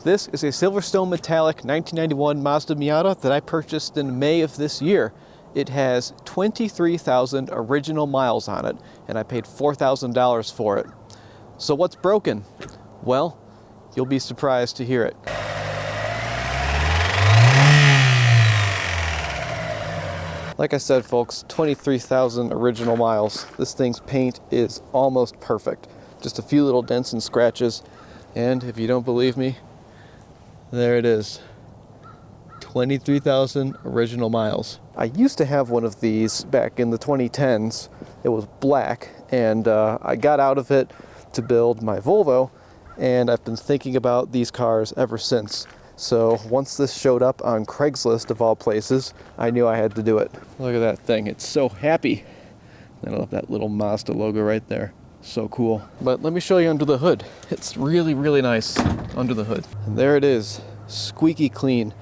This is a Silverstone Metallic 1991 Mazda Miata that I purchased in May of this year. It has 23,000 original miles on it, and I paid $4,000 for it. So what's broken? Well, you'll be surprised to hear it. Like I said, folks, 23,000 original miles. This thing's paint is almost perfect. Just a few little dents and scratches. And if you don't believe me, there it is. 23,000 original miles. I used to have one of these back in the 2010s. It was black, and I got out of it to build my Volvo, and I've been thinking about these cars ever since. So once this showed up on Craigslist, of all places, I knew I had to do it. Look at that thing. It's so happy. And I love that little Mazda logo right there. So cool. But let me show you under the hood. It's really, really nice under the hood. And there it is. Squeaky clean.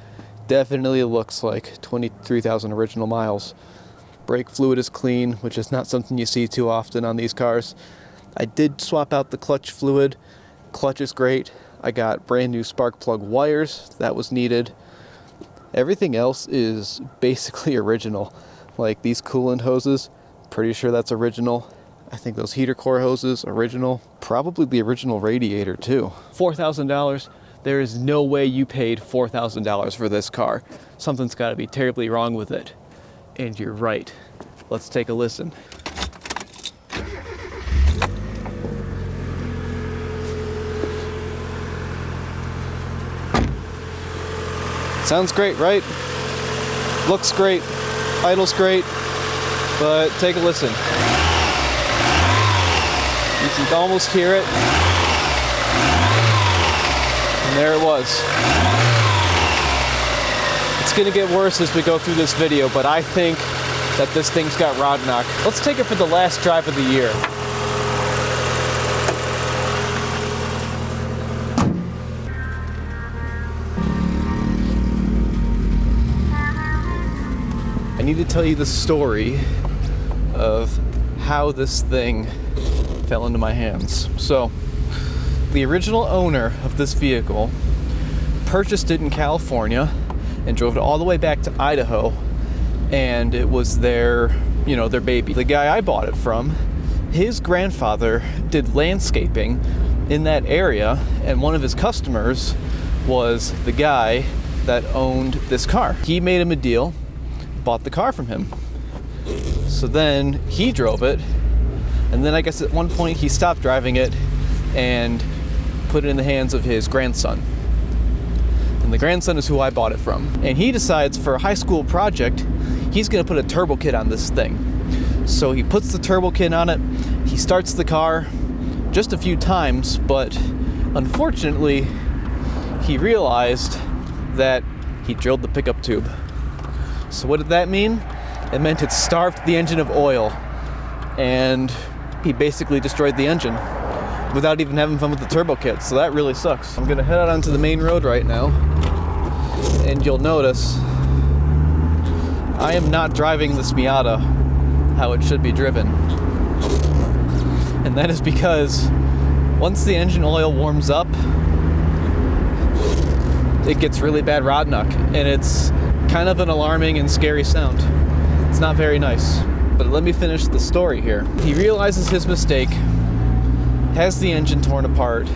Definitely looks like 23,000 original miles. Brake fluid is clean, which is not something you see too often on these cars. I did swap out the clutch fluid. Clutch is great. I got brand new spark plug wires. That was needed. Everything else is basically original. Like these coolant hoses, pretty sure that's original. I think those heater core hoses, original. Probably the original radiator too. $4,000. There is no way you paid $4,000 for this car. Something's got to be terribly wrong with it. And you're right. Let's take a listen. Sounds great, right? Looks great, idles great, but take a listen. You can almost hear it. And there it was. It's gonna get worse as we go through this video, but I think that this thing's got rod knock. Let's take it for the last drive of the year. I need to tell you the story of how this thing fell into my hands. So, the original owner of this vehicle purchased it in California and drove it all the way back to Idaho, and it was their baby. The guy I bought it from, his grandfather did landscaping in that area, and one of his customers was the guy that owned this car. He made him a deal, bought the car from him. So then he drove it, and then I guess at one point he stopped driving it and put it in the hands of his grandson. And the grandson is who I bought it from. And he decides for a high school project, he's gonna put a turbo kit on this thing. So he puts the turbo kit on it, he starts the car just a few times, but unfortunately, he realized that he drilled the pickup tube. So what did that mean? It meant it starved the engine of oil, and he basically destroyed the engine without even having fun with the turbo kit. So that really sucks. I'm gonna head out onto the main road right now, and you'll notice I am not driving this Miata how it should be driven. And that is because once the engine oil warms up, it gets really bad rod knock, and it's kind of an alarming and scary sound. It's not very nice. But let me finish the story here. He realizes his mistake, has the engine torn apart,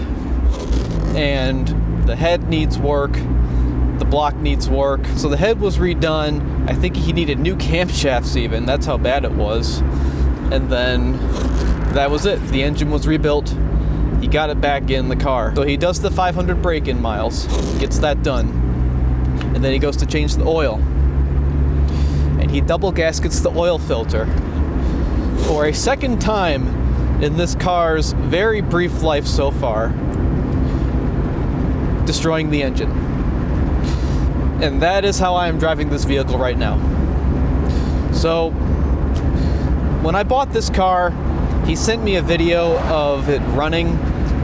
and the head needs work, the block needs work. So the head was redone. I think he needed new camshafts even. That's how bad it was. And then that was it. The engine was rebuilt. He got it back in the car. So he does the 500 break-in miles, gets that done. And then he goes to change the oil. And he double gaskets the oil filter for a second time in this car's very brief life so far, destroying the engine. And that is how I am driving this vehicle right now. So, when I bought this car, he sent me a video of it running,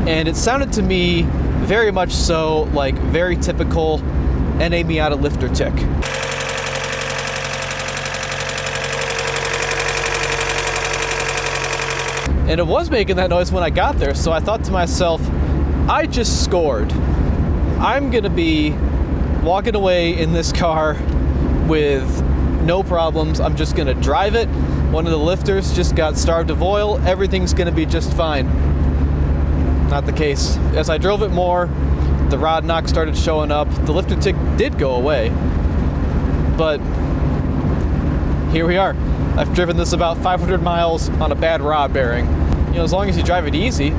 and it sounded to me very much so like very typical NA Miata lifter tick. And it was making that noise when I got there, so I thought to myself, I just scored. I'm gonna be walking away in this car with no problems. I'm just gonna drive it. One of the lifters just got starved of oil. Everything's gonna be just fine. Not the case. As I drove it more, the rod knock started showing up. The lifter tick did go away, but here we are. I've driven this about 500 miles on a bad rod bearing. You know, as long as you drive it easy,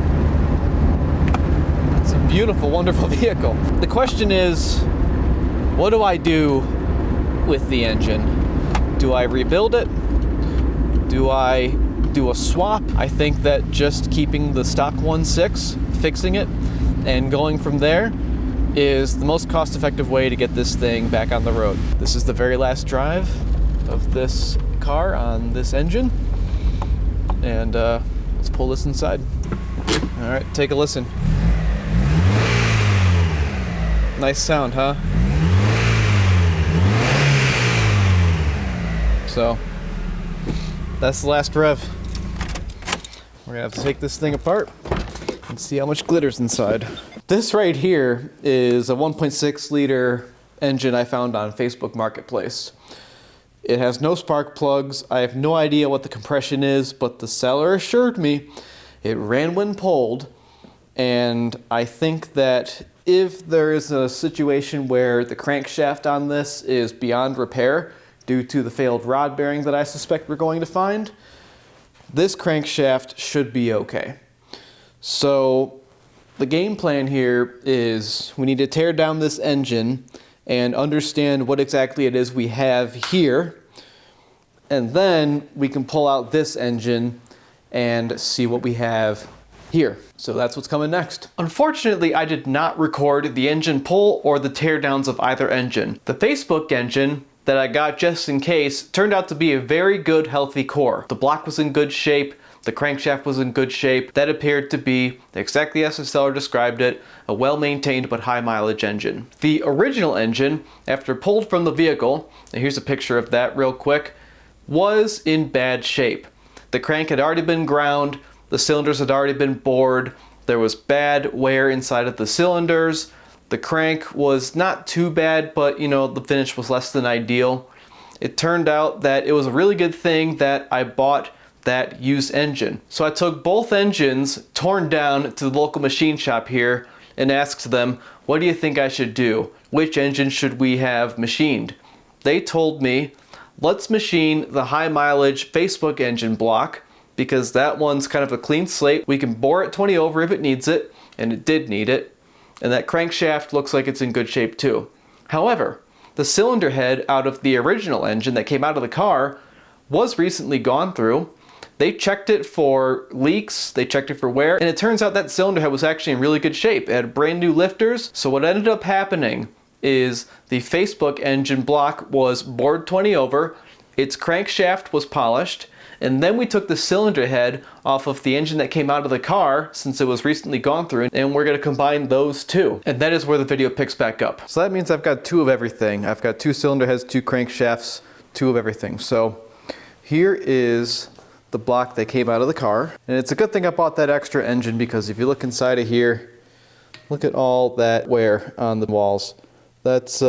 it's a beautiful, wonderful vehicle. The question is, what do I do with the engine? Do I rebuild it? Do I do a swap? I think that just keeping the stock 1.6, fixing it, and going from there is the most cost-effective way to get this thing back on the road. This is the very last drive of this car on this engine, and let's pull this inside. All right, take a listen. Nice sound, huh? So that's the last rev. We're gonna have to take this thing apart and see how much glitter's inside. This right here is a 1.6 liter engine I found on Facebook Marketplace. It has no spark plugs. I have no idea what the compression is, but the seller assured me it ran when pulled, and I think that if there is a situation where the crankshaft on this is beyond repair due to the failed rod bearing that I suspect we're going to find, this crankshaft should be okay. So the game plan here is we need to tear down this engine and understand what exactly it is we have here, and then we can pull out this engine and see what we have here. So that's what's coming next. Unfortunately, I did not record the engine pull or the teardowns of either engine. The Facebook engine that I got just in case turned out to be a very good, healthy core. The block was in good shape, the crankshaft was in good shape. That appeared to be, exactly as the seller described it, a well-maintained but high mileage engine. The original engine, after pulled from the vehicle, and here's a picture of that real quick, was in bad shape. The crank had already been ground, the cylinders had already been bored, there was bad wear inside of the cylinders. The crank was not too bad, but you know, the finish was less than ideal. It turned out that it was a really good thing that I bought that used engine. So I took both engines torn down to the local machine shop here and asked them, what do you think I should do? Which engine should we have machined? They told me, let's machine the high mileage Facebook engine block, because that one's kind of a clean slate. We can bore it 20 over if it needs it, and it did need it. And that crankshaft looks like it's in good shape too. However, the cylinder head out of the original engine that came out of the car was recently gone through. They checked it for leaks, they checked it for wear, and it turns out that cylinder head was actually in really good shape. It had brand new lifters, so what ended up happening is the Facebook engine block was bored 20 over, its crankshaft was polished, and then we took the cylinder head off of the engine that came out of the car, since it was recently gone through, and we're going to combine those two. And that is where the video picks back up. So that means I've got two of everything. I've got two cylinder heads, two crankshafts, two of everything. So here is the block that came out of the car. And it's a good thing I bought that extra engine, because if you look inside of here, look at all that wear on the walls. That's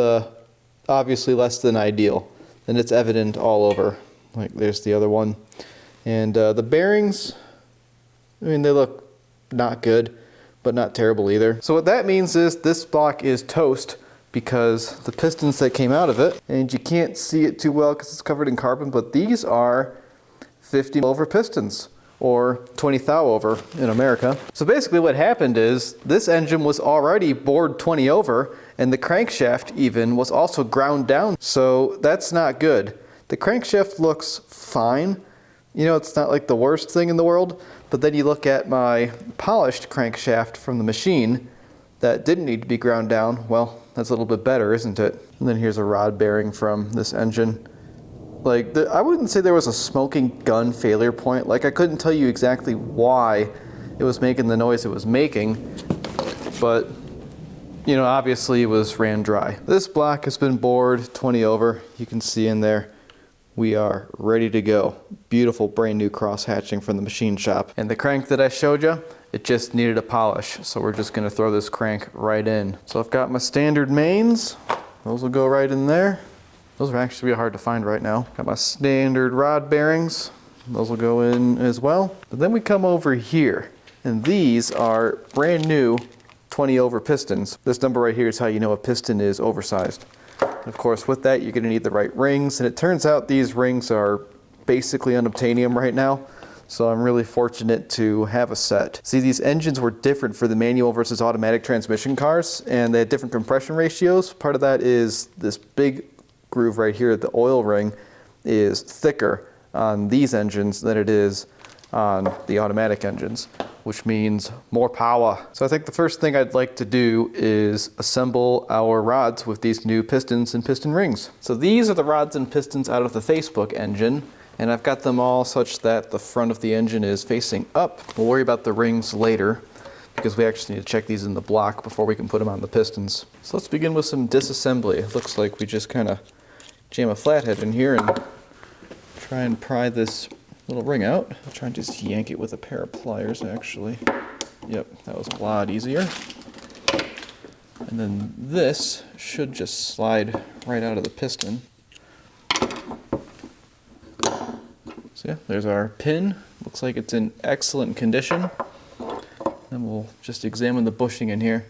obviously less than ideal, and it's evident all over. Like there's the other one. And the bearings, I mean, they look not good, but not terrible either. So what that means is this block is toast, because the pistons that came out of it, and you can't see it too well because it's covered in carbon, but these are 50 over pistons, or 20 thou over in America. So basically what happened is this engine was already bored 20 over, and the crankshaft even was also ground down. So that's not good. The crankshaft looks fine. You know, it's not like the worst thing in the world, but then you look at my polished crankshaft from the machine that didn't need to be ground down. Well, that's a little bit better, isn't it? And then here's a rod bearing from this engine. Like, I wouldn't say there was a smoking gun failure point. Like, I couldn't tell you exactly why it was making the noise it was making, but you know, obviously it was ran dry. This block has been bored 20 over. You can see in there, we are ready to go. Beautiful brand new cross hatching from the machine shop. And the crank that I showed you, it just needed a polish. So we're just gonna throw this crank right in. So I've got my standard mains. Those will go right in there. Those are actually hard to find right now. Got my standard rod bearings. Those will go in as well. But then we come over here, and these are brand new 20 over pistons. This number right here is how you know a piston is oversized. And of course, with that, you're gonna need the right rings. And it turns out these rings are basically unobtainium right now. So I'm really fortunate to have a set. See, these engines were different for the manual versus automatic transmission cars, and they had different compression ratios. Part of that is this big groove right here, the oil ring, is thicker on these engines than it is on the automatic engines, which means more power. So I think the first thing I'd like to do is assemble our rods with these new pistons and piston rings. So these are the rods and pistons out of the Facebook engine, and I've got them all such that the front of the engine is facing up. We'll worry about the rings later, because we actually need to check these in the block before we can put them on the pistons. So let's begin with some disassembly. It looks like we just kind of jam a flathead in here and try and pry this little ring out. I'll try and just yank it with a pair of pliers, actually. Yep, that was a lot easier. And then this should just slide right out of the piston. So yeah, there's our pin. Looks like it's in excellent condition. Then we'll just examine the bushing in here.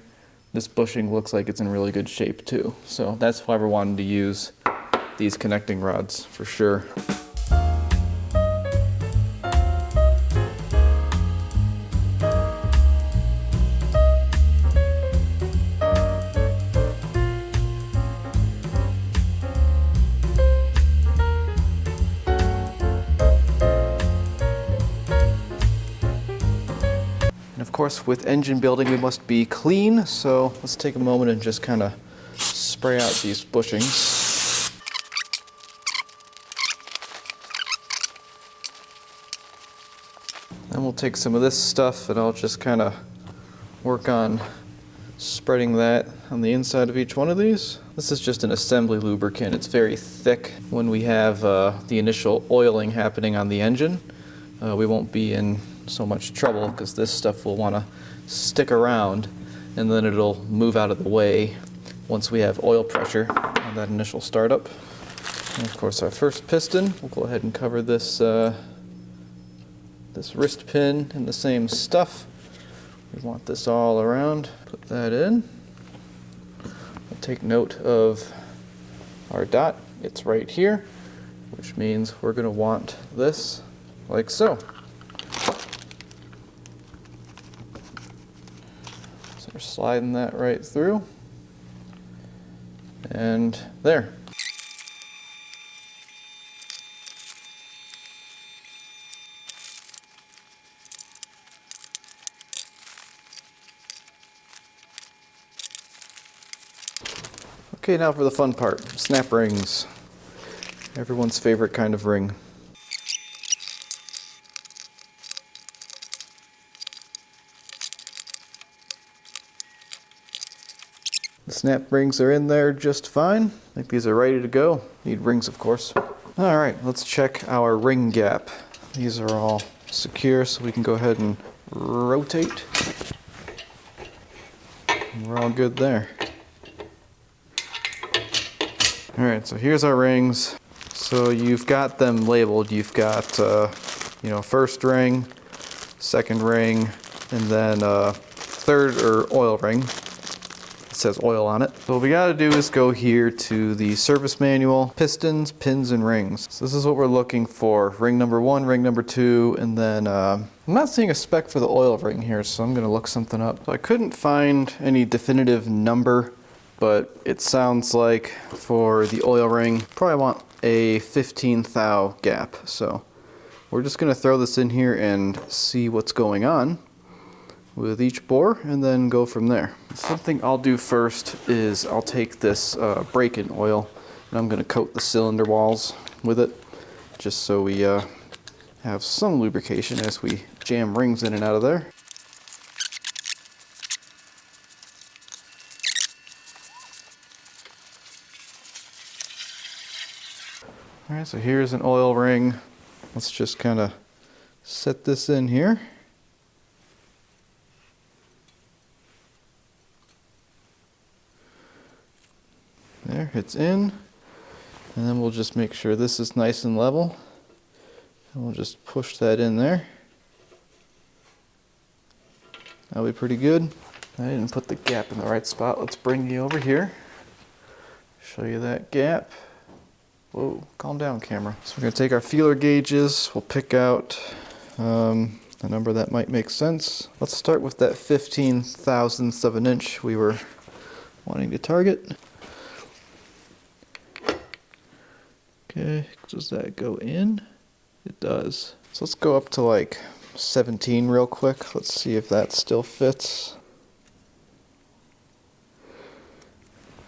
This bushing looks like it's in really good shape too. So that's why we're wanting to use these connecting rods for sure. And of course, with engine building, we must be clean. So let's take a moment and just kind of spray out these bushings. Then we'll take some of this stuff and I'll just kind of work on spreading that on the inside of each one of these. This is just an assembly lubricant. It's very thick. When we have the initial oiling happening on the engine, we won't be in so much trouble because this stuff will want to stick around and then it'll move out of the way once we have oil pressure on that initial startup. And of course, our first piston, we'll go ahead and cover this this wrist pin in the same stuff. We want this all around. Put that in. We'll take note of our dot. It's right here, which means we're going to want this like so. So we're sliding that right through. And there. Okay, now for the fun part, snap rings. Everyone's favorite kind of ring. The snap rings are in there just fine. I think these are ready to go. Need rings, of course. All right, let's check our ring gap. These are all secure, so we can go ahead and rotate. We're all good there. All right, so here's our rings. So you've got them labeled. You've got, first ring, second ring, and then third or oil ring. It says oil on it. So what we gotta do is go here to the service manual, pistons, pins, and rings. So this is what we're looking for. Ring number 1, ring number 2, and then I'm not seeing a spec for the oil ring here, so I'm gonna look something up. So I couldn't find any definitive number, but it sounds like for the oil ring, probably want a 15 thou gap. So we're just gonna throw this in here and see what's going on with each bore and then go from there. Something I'll do first is I'll take this break-in oil and I'm gonna coat the cylinder walls with it just so we have some lubrication as we jam rings in and out of there. All right, so here's an oil ring. Let's just kind of set this in here. There, it's in. And then we'll just make sure this is nice and level. And we'll just push that in there. That'll be pretty good. I didn't put the gap in the right spot. Let's bring you over here. Show you that gap. Whoa, calm down, camera. So we're gonna take our feeler gauges. We'll pick out a number that might make sense. Let's start with that 15 thousandths of an inch we were wanting to target. Okay, does that go in? It does. So let's go up to like 17 real quick. Let's see if that still fits.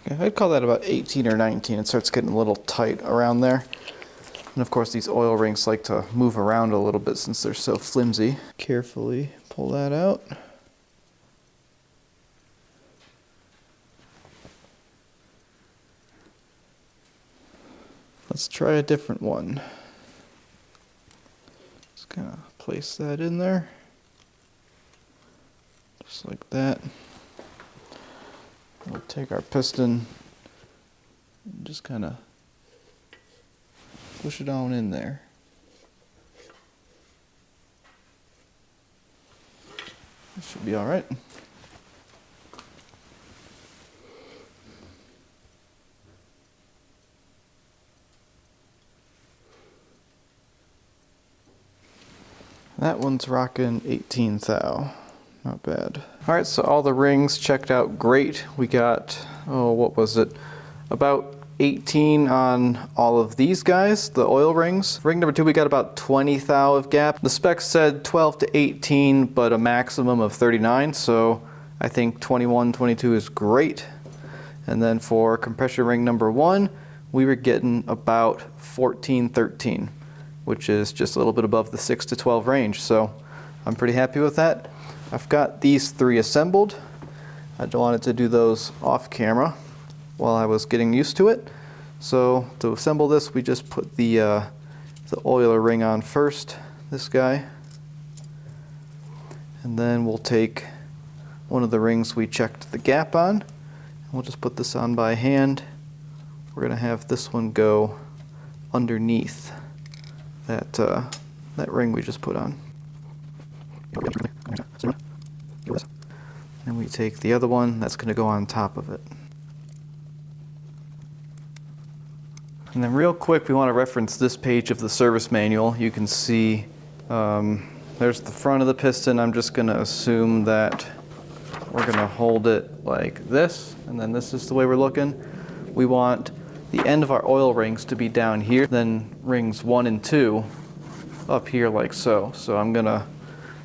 Okay, I'd call that about 18 or 19. It starts getting a little tight around there. And of course these oil rings like to move around a little bit since they're so flimsy. Carefully pull that out. Let's try a different one. Just kind of place that in there. Just like that. We'll take our piston and just kind of push it on in there. That should be all right. That one's rocking 18 thou. Not bad. All right, so all the rings checked out great. We got, oh, what was it? About 18 on all of these guys, the oil rings. Ring number 2, we got about 20 thou of gap. The specs said 12 to 18, but a maximum of 39. So I think 21, 22 is great. And then for compression ring number 1, we were getting about 14, 13. Which is just a little bit above the 6 to 12 range. So I'm pretty happy with that. I've got these 3 assembled. I wanted to do those off camera while I was getting used to it. So to assemble this, we just put the oiler ring on first, this guy. And then we'll take one of the rings we checked the gap on. And we'll just put this on by hand. We're gonna have this one go underneath that ring we just put on. And we take the other one, that's going to go on top of it. And then real quick, we want to reference this page of the service manual. You can see there's the front of the piston. I'm just going to assume that we're going to hold it like this, and then this is the way we're looking. We want the end of our oil rings to be down here, then rings 1 and 2 up here like so. So I'm gonna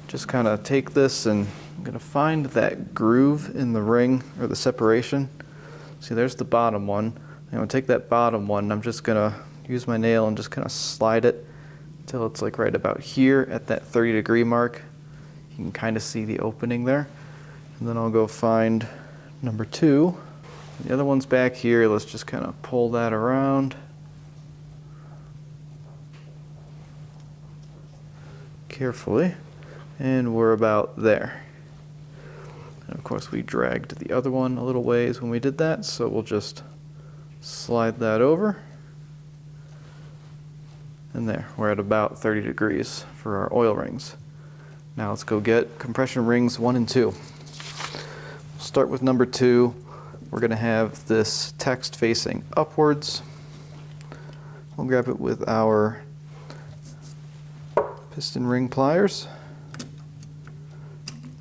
just kind of take this and I'm gonna find that groove in the ring, or the separation. See, there's the bottom one. I'm gonna take that bottom one and I'm just gonna use my nail and just kind of slide it until it's like right about here at that 30-degree mark. You can kind of see the opening there. And then I'll go find number 2. The other one's back here. Let's just kind of pull that around. Carefully. And we're about there. And of course we dragged the other one a little ways when we did that, so we'll just slide that over. And there, we're at about 30 degrees for our oil rings. Now let's go get compression rings 1 and 2. We'll start with number 2. We're going to have this text facing upwards. We'll grab it with our piston ring pliers.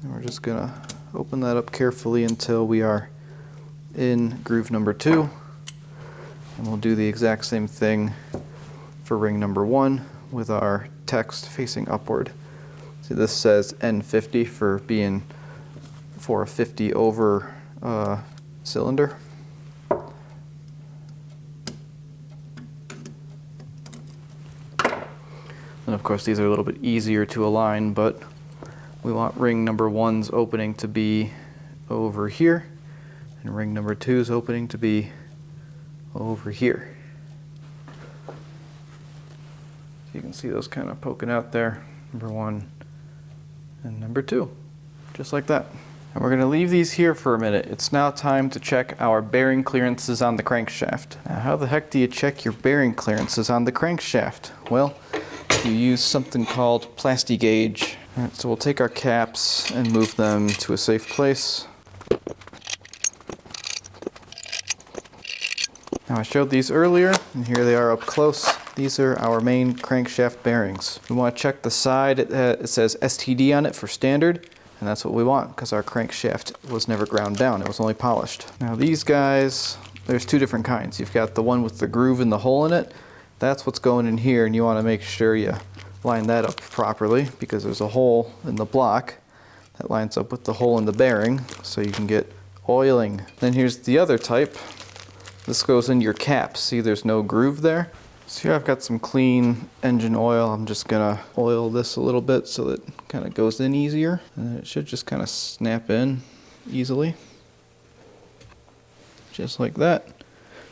And we're just going to open that up carefully until we are in groove number 2. And we'll do the exact same thing for ring number 1 with our text facing upward. See, this says N50 for a 50 over cylinder. And of course these are a little bit easier to align, but we want ring number 1's opening to be over here, and ring number 2's opening to be over here. You can see those kind of poking out there, number 1 and number 2, just like that. And we're going to leave these here for a minute. It's now time to check our bearing clearances on the crankshaft. Now, how the heck do you check your bearing clearances on the crankshaft? Well, you use something called Plasti-Gauge. All right, so we'll take our caps and move them to a safe place. Now I showed these earlier, and here they are up close. These are our main crankshaft bearings. We want to check the side. It says STD on it for standard, and that's what we want because our crankshaft was never ground down. It was only polished. Now these guys, there's two different kinds. You've got the one with the groove and the hole in it. That's what's going in here, and you want to make sure you line that up properly because there's a hole in the block that lines up with the hole in the bearing so you can get oiling. Then here's the other type. This goes in your cap. See, there's no groove there. So here I've got some clean engine oil. I'm just gonna oil this a little bit so that it kind of goes in easier. And it should just kind of snap in easily. Just like that.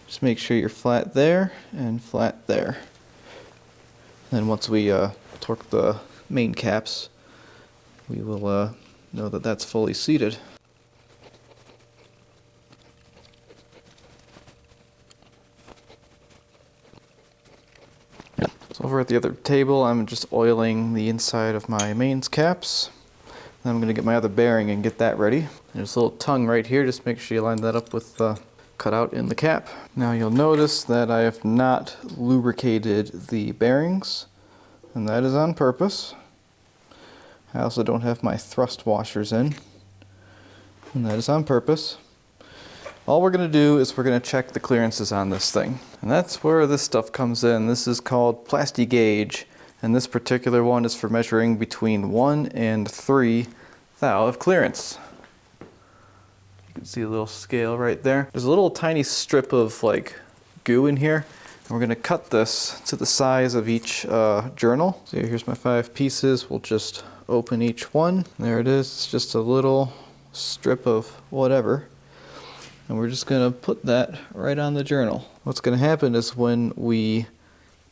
Just make sure you're flat there and flat there. Then once we torque the main caps, we will know that that's fully seated. So over at the other table, I'm just oiling the inside of my mains caps. Then I'm going to get my other bearing and get that ready. There's a little tongue right here, just make sure you line that up with the cutout in the cap. Now you'll notice that I have not lubricated the bearings, and that is on purpose. I also don't have my thrust washers in, and that is on purpose. All we're going to do is we're going to check the clearances on this thing. And that's where this stuff comes in. This is called Plasti-Gauge, and this particular one is for measuring between 1 and 3 thou of clearance. You can see a little scale right there. There's a little tiny strip of like goo in here, and we're going to cut this to the size of each journal. So here's my 5 pieces. We'll just open each one. There it is. It's just a little strip of whatever. And we're just going to put that right on the journal. What's going to happen is when we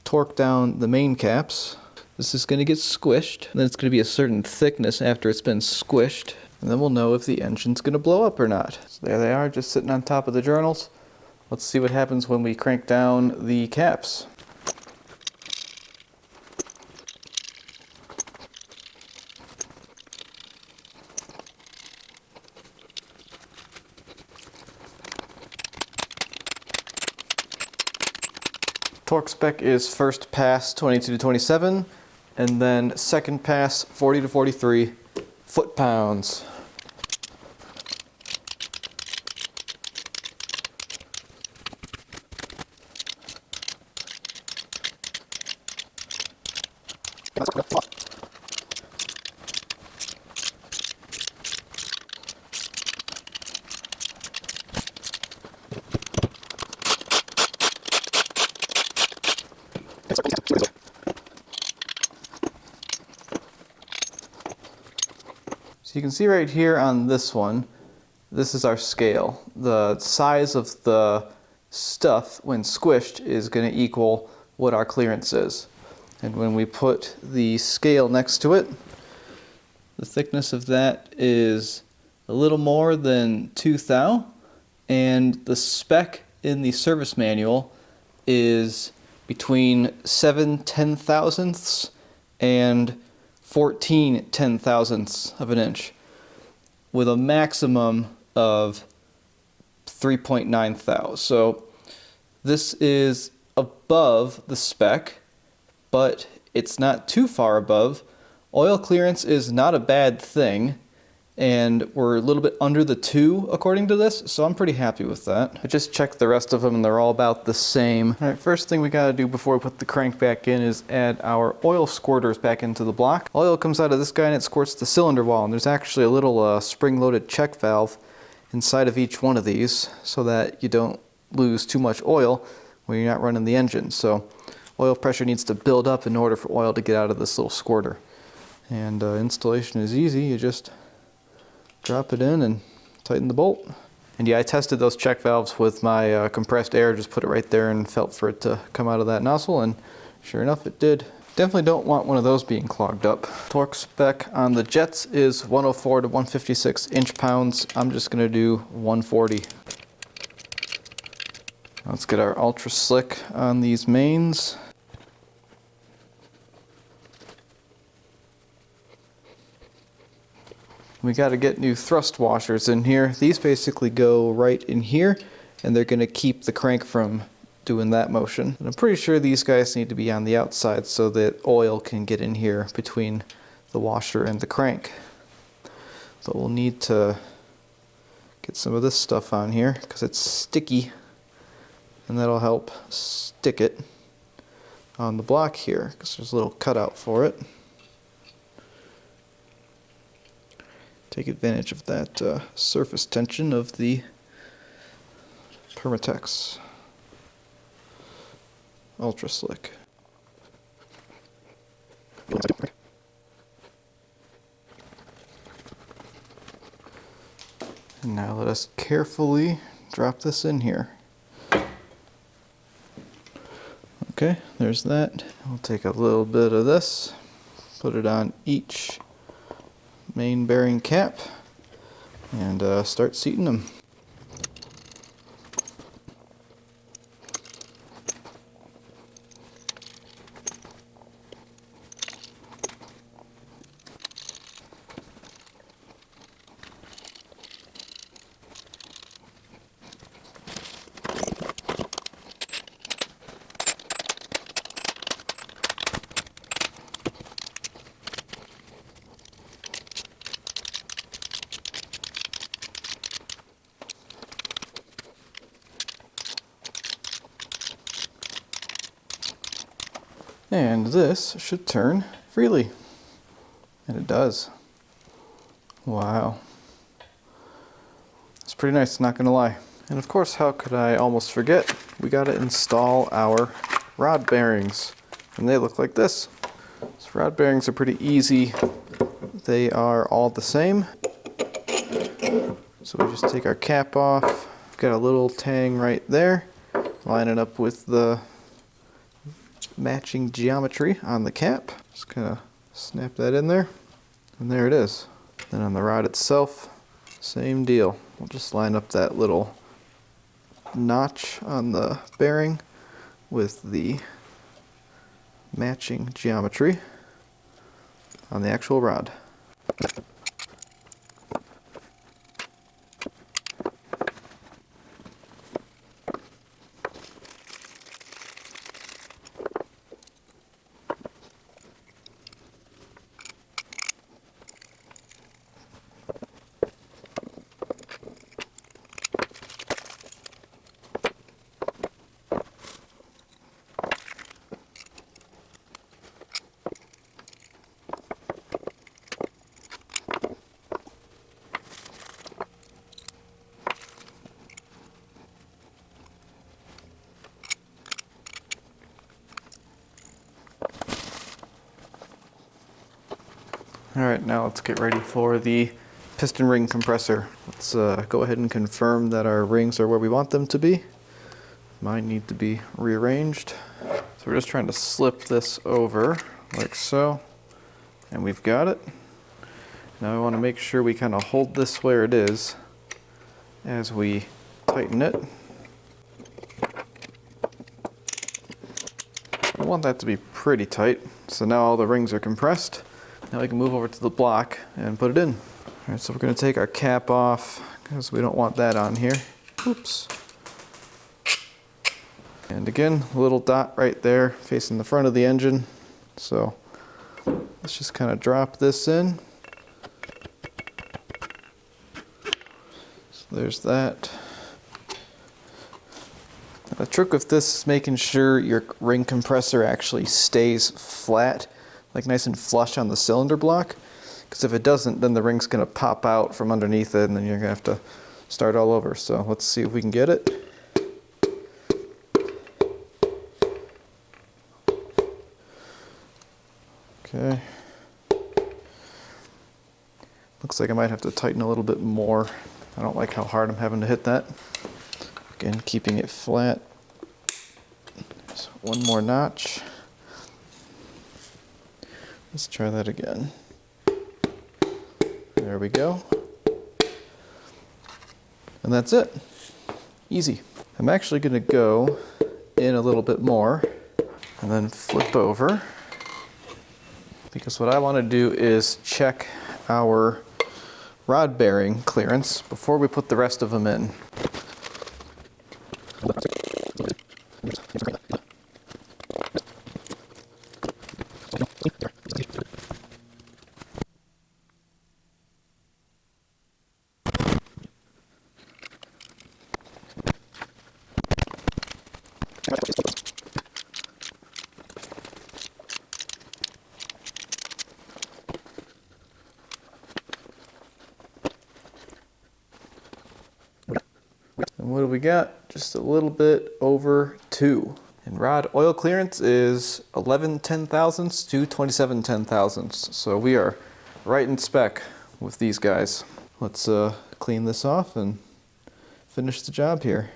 torque down the main caps, this is going to get squished. And then it's going to be a certain thickness after it's been squished. And then we'll know if the engine's going to blow up or not. So there they are, just sitting on top of the journals. Let's see what happens when we crank down the caps. Torque spec is first pass 22 to 27, and then second pass 40 to 43 foot-pounds. So you can see right here on this one, this is our scale. The size of the stuff when squished is going to equal what our clearance is. And when we put the scale next to it, the thickness of that is a little more than 2 thou, and the spec in the service manual is between 7 ten-thousandths and 14 ten-thousandths of an inch, with a maximum of 3.9 thou. So this is above the spec, but it's not too far above. Oil clearance is not a bad thing, and we're a little bit under the 2 according to this, so I'm pretty happy with that. I just checked the rest of them and they're all about the same. All right, first thing we gotta do before we put the crank back in is add our oil squirters back into the block. Oil comes out of this guy and it squirts the cylinder wall, and there's actually a little spring-loaded check valve inside of each one of these so that you don't lose too much oil when you're not running the engine. So oil pressure needs to build up in order for oil to get out of this little squirter. And installation is easy. You just drop it in and tighten the bolt. And yeah, I tested those check valves with my compressed air, just put it right there and felt for it to come out of that nozzle, and sure enough it did. Definitely don't want one of those being clogged up. Torque spec on the Jets is 104 to 156 inch-pounds. I'm just gonna do 140. Let's get our ultra slick on these mains. We got to get new thrust washers in here. These basically go right in here, and they're going to keep the crank from doing that motion. And I'm pretty sure these guys need to be on the outside so that oil can get in here between the washer and the crank. But we'll need to get some of this stuff on here because it's sticky, and that'll help stick it on the block here because there's a little cutout for it. Take advantage of that surface tension of the Permatex Ultra Slick. And now let us carefully drop this in here. Okay, there's that. We'll take a little bit of this, put it on each main bearing cap, and start seating them. And this should turn freely. And it does. Wow. It's pretty nice, not gonna lie. And of course, how could I almost forget? We gotta install our rod bearings. And they look like this. So rod bearings are pretty easy. They are all the same. So we just take our cap off. Got a little tang right there. Line it up with the matching geometry on the cap. Just kind of snap that in there, and there it is. Then on the rod itself, same deal. We'll just line up that little notch on the bearing with the matching geometry on the actual rod. Alright, now let's get ready for the piston ring compressor. Let's go ahead and confirm that our rings are where we want them to be. Mine need to be rearranged. So we're just trying to slip this over like so, and we've got it. Now we want to make sure we kind of hold this where it is as we tighten it. I want that to be pretty tight. So now all the rings are compressed. Now we can move over to the block and put it in. All right, so we're going to take our cap off because we don't want that on here. Oops. And again, a little dot right there facing the front of the engine. So let's just kind of drop this in. So there's that. The trick with this is making sure your ring compressor actually stays flat, like nice and flush on the cylinder block, because if it doesn't, then the ring's going to pop out from underneath it and then you're going to have to start all over. So let's see if we can get it. Okay. Looks like I might have to tighten a little bit more. I don't like how hard I'm having to hit that. Again, keeping it flat. So one more notch. Let's try that again. There we go. And that's it. Easy. I'm actually going to go in a little bit more and then flip over, because what I want to do is check our rod bearing clearance before we put the rest of them in. And what do we got? Just a little bit over 2. And rod oil clearance is 11 10,000ths to 27 10,000ths. So we are right in spec with these guys. Let's clean this off and finish the job here.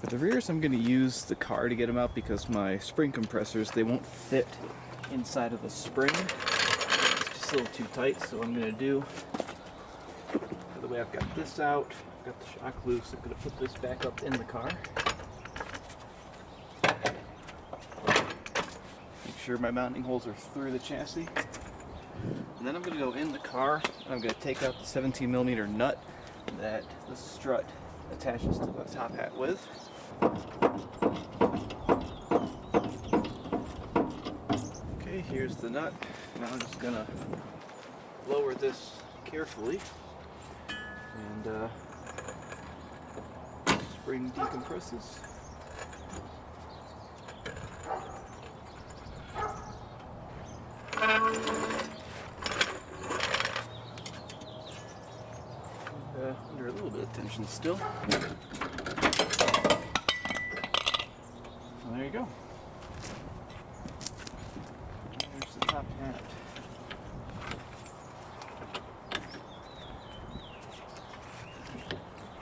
The rears, I'm going to use the car to get them out because my spring compressors, they won't fit inside of the spring. It's just a little too tight, so I'm going to do, by the way, I've got this out, I've got the shock loose, I'm going to put this back up in the car. Make sure my mounting holes are through the chassis. And then I'm going to go in the car and I'm going to take out the 17mm nut that the strut attaches to the top hat with. Okay, here's the nut. Now I'm just going to lower this carefully and spring decompresses. Under a little bit of tension still. So there you go. There's the top hat.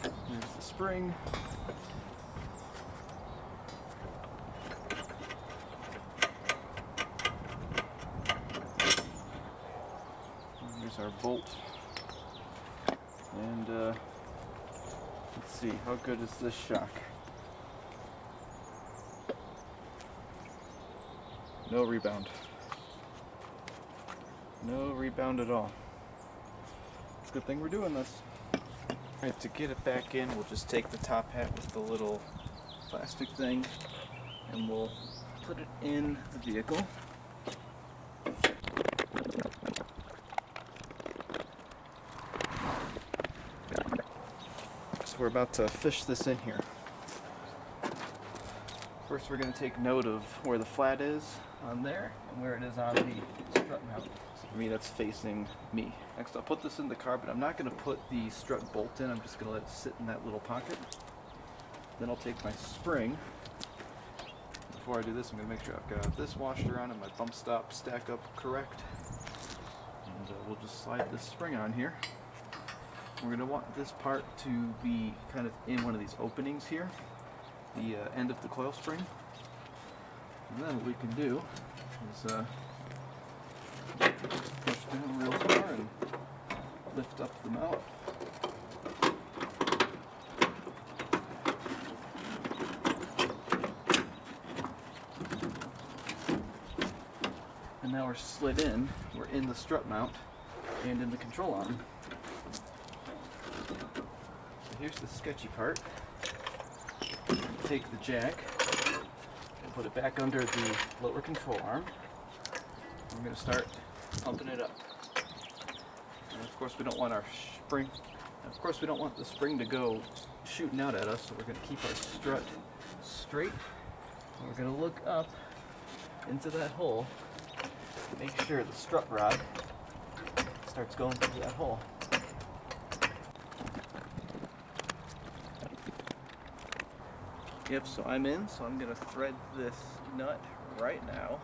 There's the spring. And there's our bolt. And let's see, how good is this shock? No rebound. No rebound at all. It's a good thing we're doing this. Alright, to get it back in, we'll just take the top hat with the little plastic thing and we'll put it in the vehicle. We're about to fish this in here. First we're going to take note of where the flat is on there and where it is on the strut mount. So for me that's facing me. Next I'll put this in the car, but I'm not going to put the strut bolt in. I'm just going to let it sit in that little pocket. Then I'll take my spring. Before I do this, I'm going to make sure I've got this washed around and my bump stop stack up correct. And we'll just slide this spring on here. We're going to want this part to be kind of in one of these openings here, the end of the coil spring. And then what we can do is push down real far and lift up the mount. And now we're slid in, we're in the strut mount and in the control arm. Here's the sketchy part. Take the jack and put it back under the lower control arm. We're going to start pumping it up. And of course we don't want our spring, we don't want the spring to go shooting out at us, so we're going to keep our strut straight. And we're going to look up into that hole to make sure the strut rod starts going through that hole. Yep, so I'm in, so I'm going to thread this nut right now.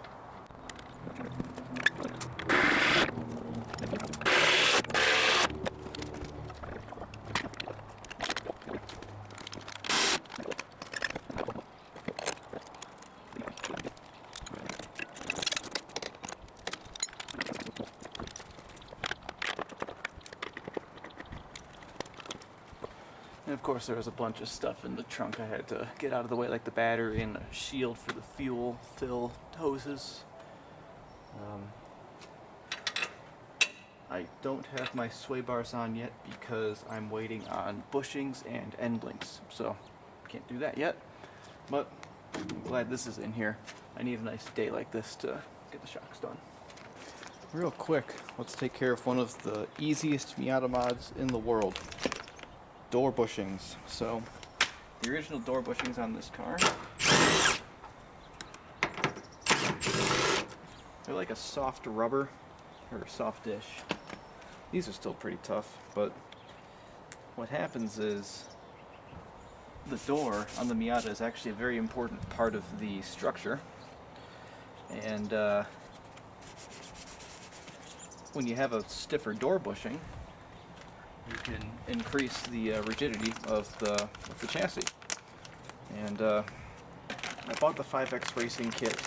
And of course there was a bunch of stuff in the trunk I had to get out of the way, like the battery and a shield for the fuel fill hoses. I don't have my sway bars on yet because I'm waiting on bushings and end links, so can't do that yet. But I'm glad this is in here. I need a nice day like this to get the shocks done. Real quick, let's take care of one of the easiest Miata mods in the world. Door bushings. So the original door bushings on this car, they're like a soft rubber or soft-ish. These are still pretty tough, but what happens is the door on the Miata is actually a very important part of the structure, and when you have a stiffer door bushing, you can increase the rigidity of the chassis. And I bought the 5X Racing kit.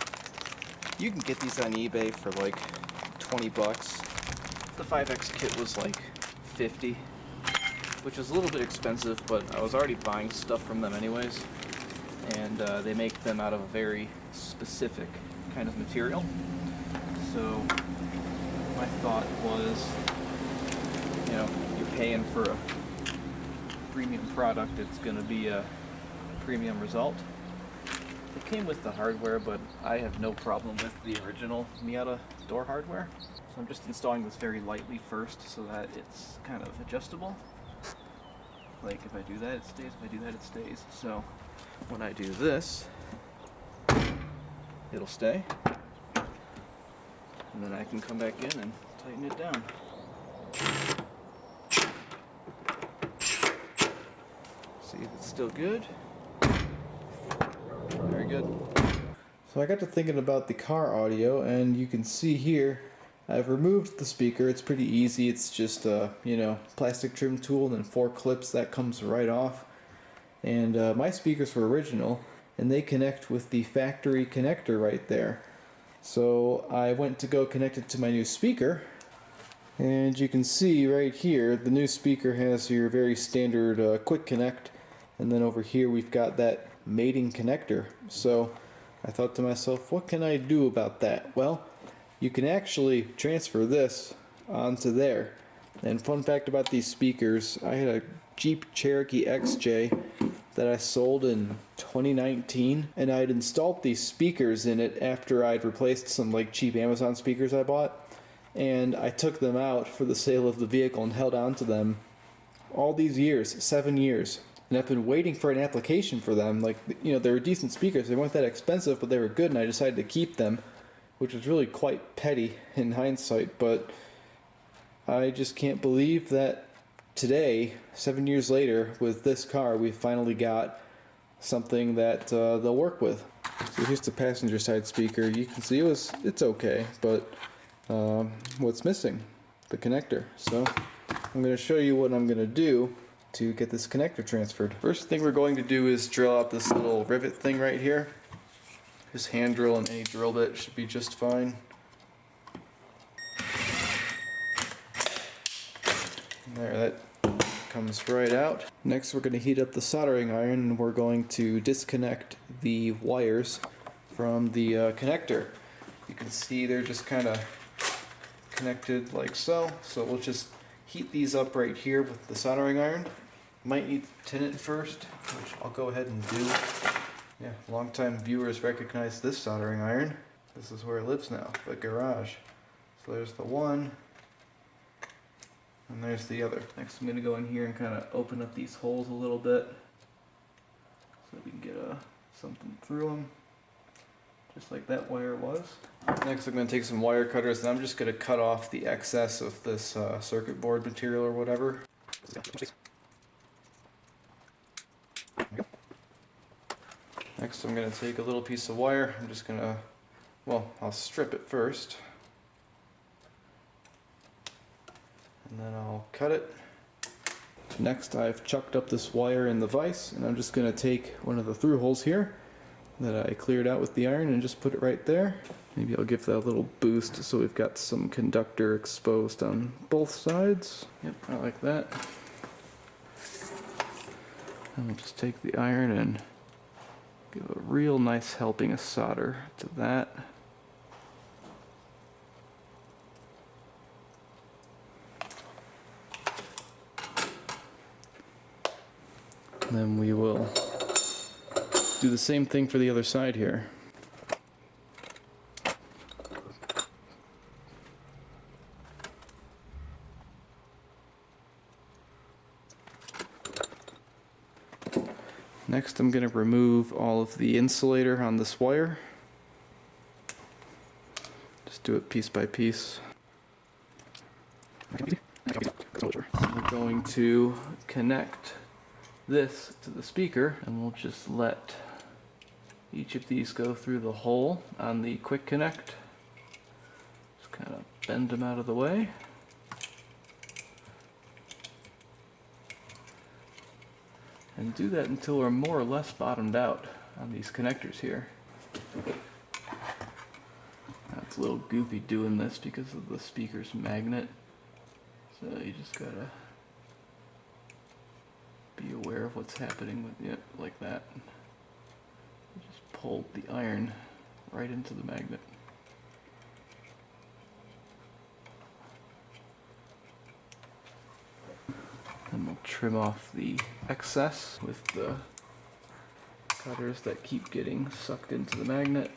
You can get these on eBay for like 20 bucks. The 5X kit was like 50, which is a little bit expensive, but I was already buying stuff from them anyways. And they make them out of a very specific kind of material. So my thought was, you know, you're paying for a premium product, it's going to be a premium result. It came with the hardware, but I have no problem with the original Miata door hardware. So I'm just installing this very lightly first so that it's kind of adjustable. Like if I do that, it stays. If I do that, it stays. So when I do this, it'll stay. And then I can come back in and tighten it down. See if it's still good. Very good. So I got to thinking about the car audio, and you can see here I've removed the speaker. It's pretty easy. It's just a plastic trim tool and then 4 clips that comes right off. And my speakers were original, and they connect with the factory connector right there. So I went to go connect it to my new speaker, and you can see right here the new speaker has your very standard quick connect, and then over here we've got that mating connector. So I thought to myself, what can I do about that? Well, you can actually transfer this onto there. And fun fact about these speakers, I had a Jeep Cherokee XJ that I sold in 2019, and I'd installed these speakers in it after I'd replaced some like cheap Amazon speakers I bought, and I took them out for the sale of the vehicle and held on to them all these years, 7 years. And I've been waiting for an application for them. Like, they were decent speakers. They weren't that expensive, but they were good, and I decided to keep them, which was really quite petty in hindsight. But I just can't believe that today, 7 years later, with this car, we finally got something that they'll work with. So here's the passenger side speaker. You can see it's okay, but what's missing? The connector. So I'm going to show you what I'm going to do to get this connector transferred. First thing we're going to do is drill out this little rivet thing right here. Just hand drill, and any drill bit should be just fine. There, that comes right out. Next we're going to heat up the soldering iron, and we're going to disconnect the wires from the connector. You can see they're just kind of connected like so. So we'll just heat these up right here with the soldering iron. Might need to tin it first, which I'll go ahead and do. Yeah, longtime viewers recognize this soldering iron. This is where it lives now, the garage. So there's the one, and there's the other. Next I'm going to go in here and kind of open up these holes a little bit so we can get something through them, just like that wire was. Next I'm going to take some wire cutters, and I'm just going to cut off the excess of this circuit board material or whatever. Next I'm going to take a little piece of wire. I'm just going to, I'll strip it first, and then I'll cut it. Next I've chucked up this wire in the vise, and I'm just going to take one of the through holes here that I cleared out with the iron and just put it right there. Maybe I'll give that a little boost so we've got some conductor exposed on both sides. Yep, I like that. And we'll just take the iron and give a real nice helping of solder to that. And then we will do the same thing for the other side here. Next I'm going to remove all of the insulator on this wire. Just do it piece by piece. We're going to connect this to the speaker, and we'll just let each of these go through the hole on the quick connect. Just kind of bend them out of the way. And do that until we're more or less bottomed out on these connectors here. Now it's a little goofy doing this because of the speaker's magnet. So you just gotta be aware of what's happening with it, like that. You just pulled the iron right into the magnet. And we'll trim off the excess with the cutters that keep getting sucked into the magnet.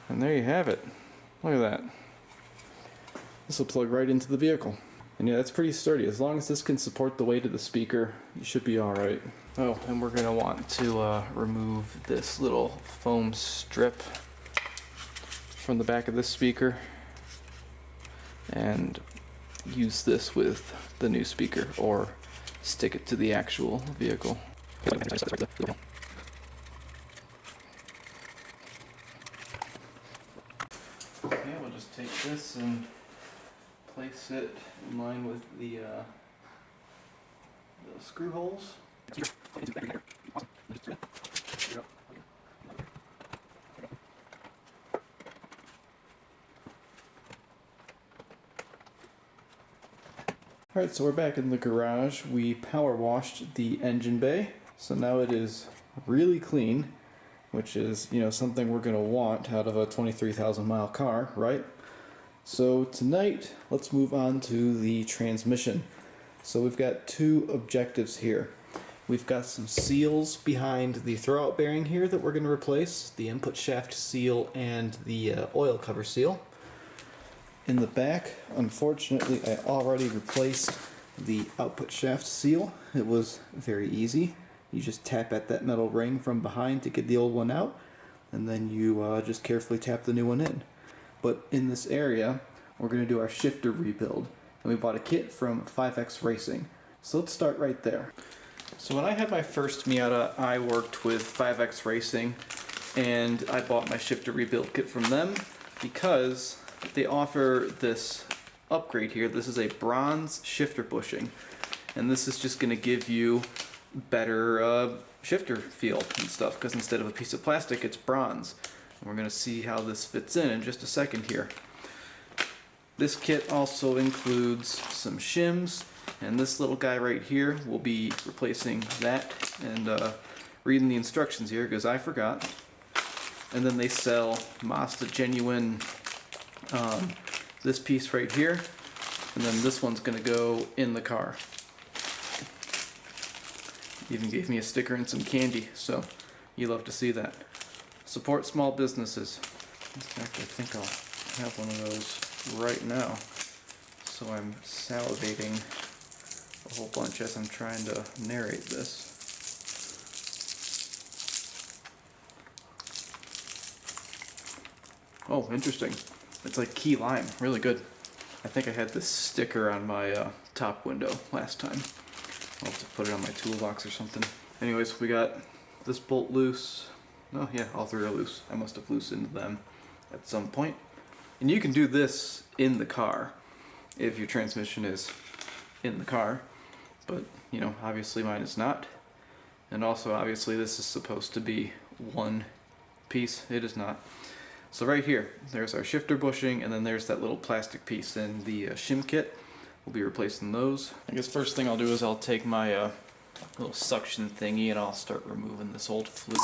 And there you have it. Look at that. This will plug right into the vehicle. And yeah, that's pretty sturdy. As long as this can support the weight of the speaker, you should be alright. Oh, and we're going to want to remove this little foam strip from the back of this speaker and use this with the new speaker, or stick it to the actual vehicle. Okay, we'll just take this and place it in line with the screw holes. Alright, so we're back in the garage. We power washed the engine bay, so now it is really clean, which is, you know, something we're going to want out of a 23,000 mile car, right? So tonight, let's move on to the transmission. So we've got two objectives here. We've got some seals behind the throwout bearing here that we're going to replace, the input shaft seal and the oil cover seal. In the back, unfortunately, I already replaced the output shaft seal. It was very easy. You just tap at that metal ring from behind to get the old one out, and then you just carefully tap the new one in. But in this area, we're going to do our shifter rebuild, and we bought a kit from 5X Racing. So let's start right there. So when I had my first Miata, I worked with 5X Racing, and I bought my shifter rebuild kit from them because they offer this upgrade here. This is a bronze shifter bushing, and this is just going to give you better shifter feel and stuff, because instead of a piece of plastic, it's bronze. And we're going to see how this fits in just a second here. This kit also includes some shims, and this little guy right here will be replacing that, and reading the instructions here because I forgot. And then they sell Mazda genuine this piece right here, and then this one's going to go in the car. Even gave me a sticker and some candy, so you love to see that. Support small businesses. In fact, I think I'll have one of those right now. So I'm salivating a whole bunch as I'm trying to narrate this. Oh, interesting. It's like key lime, really good. I think I had this sticker on my top window last time. I'll have to put it on my toolbox or something. Anyways, we got this bolt loose. Oh yeah, all three are loose. I must have loosened them at some point. And you can do this in the car if your transmission is in the car. But, you know, obviously mine is not. And also, obviously, this is supposed to be one piece. It is not. So right here, there's our shifter bushing, and then there's that little plastic piece in the shim kit. We'll be replacing those. I guess first thing I'll do is I'll take my little suction thingy and I'll start removing this old fluid.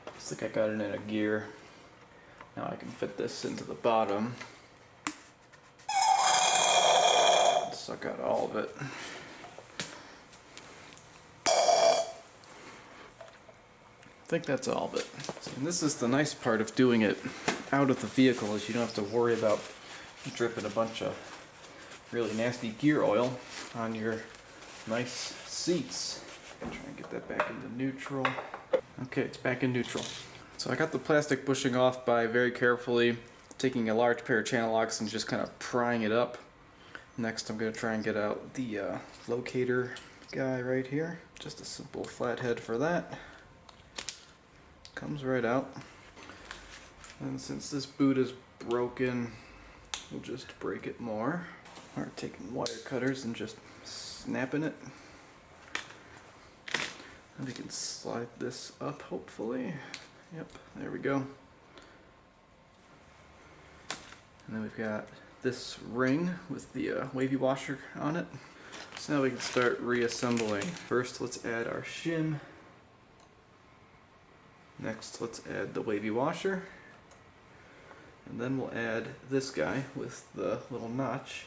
Looks like I got it in a gear. Now I can fit this into the bottom. Suck out all of it. I think that's all of it. And this is the nice part of doing it out of the vehicle, is you don't have to worry about dripping a bunch of really nasty gear oil on your nice seats. Try and get that back into neutral. Okay, it's back in neutral. So I got the plastic bushing off by very carefully taking a large pair of channel locks and just kind of prying it up. Next I'm going to try and get out the locator guy right here. Just a simple flathead for that. Comes right out. And since this boot is broken, we'll just break it more. Or taking wire cutters and just snapping it. And we can slide this up, hopefully. Yep, there we go. And then we've got this ring with the wavy washer on it. So now we can start reassembling. First, let's add our shim. Next, let's add the wavy washer. And then we'll add this guy with the little notch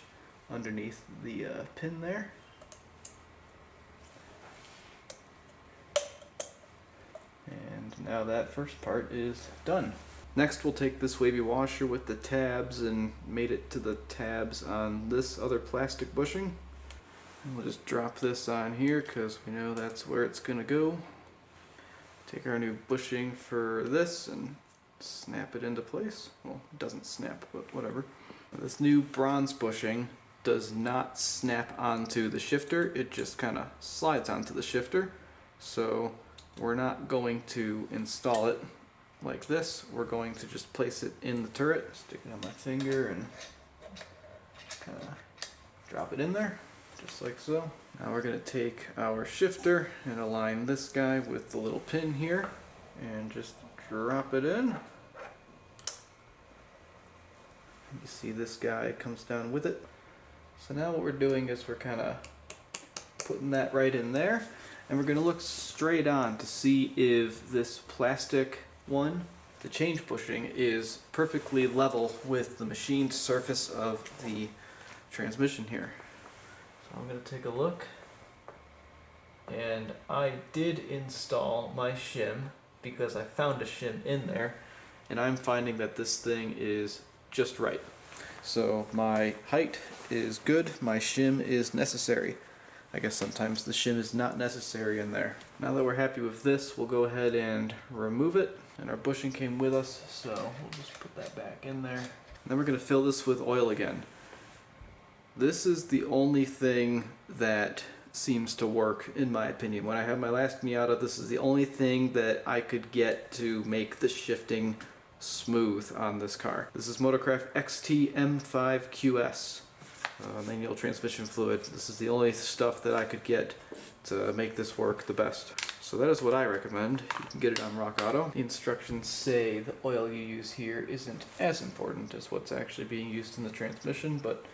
underneath the pin there. And now that first part is done. Next, we'll take this wavy washer with the tabs and mate it to the tabs on this other plastic bushing. And we'll just drop this on here because we know that's where it's gonna go. Take our new bushing for this and snap it into place. Well, it doesn't snap, but whatever. This new bronze bushing does not snap onto the shifter, it just kind of slides onto the shifter. So we're not going to install it like this, we're going to just place it in the turret, stick it on my finger and kind of drop it in there, just like so. Now we're going to take our shifter and align this guy with the little pin here and just drop it in. You see this guy comes down with it. So now what we're doing is we're kind of putting that right in there, and we're going to look straight on to see if this plastic one, the change bushing, is perfectly level with the machined surface of the transmission here. So I'm going to take a look, and I did install my shim because I found a shim in there, and I'm finding that this thing is just right. So my height is good, my shim is necessary. I guess sometimes the shim is not necessary in there. Now that we're happy with this, we'll go ahead and remove it. And our bushing came with us, so we'll just put that back in there. And then we're going to fill this with oil again. This is the only thing that seems to work, in my opinion. When I had my last Miata, this is the only thing that I could get to make the shifting smooth on this car. This is Motorcraft XT M5QS. Manual transmission fluid. This is the only stuff that I could get to make this work the best. So that is what I recommend. You can get it on Rock Auto. The instructions say the oil you use here isn't as important as what's actually being used in the transmission, but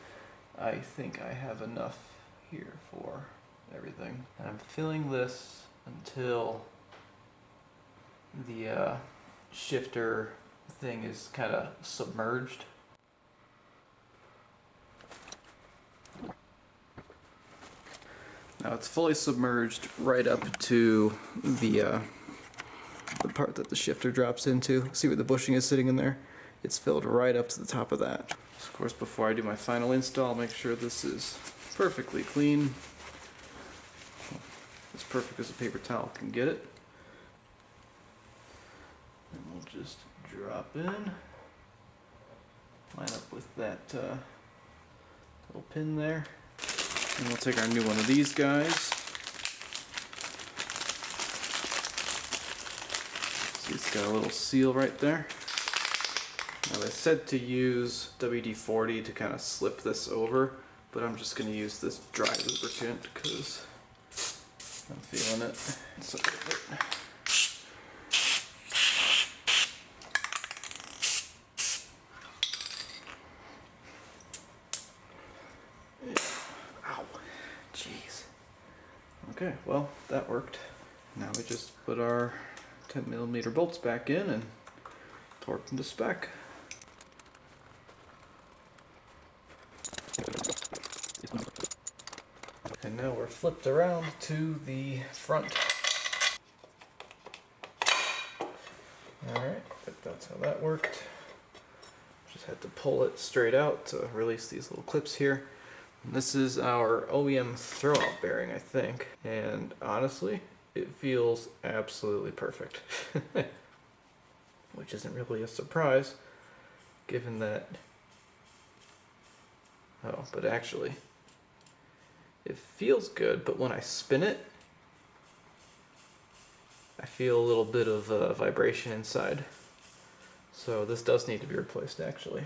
I think I have enough here for everything. And I'm filling this until the shifter thing is kind of submerged. Now it's fully submerged right up to the part that the shifter drops into. See where the bushing is sitting in there? It's filled right up to the top of that. So of course, before I do my final install, I'll make sure this is perfectly clean. As perfect as a paper towel can get it. And we'll just drop in. Line up with that little pin there. And we'll take our new one of these guys. See, it's got a little seal right there. Now they said to use WD-40 to kind of slip this over, but I'm just going to use this dry lubricant because I'm feeling it. So, okay, well, that worked. Now we just put our 10mm bolts back in and torque them to spec. And now we're flipped around to the front. Alright, but that's how that worked. Just had to pull it straight out to release these little clips here. This is our OEM throwout bearing, I think, and honestly, it feels absolutely perfect. Which isn't really a surprise, given that... Oh, but actually, it feels good, but when I spin it, I feel a little bit of vibration inside. So this does need to be replaced actually.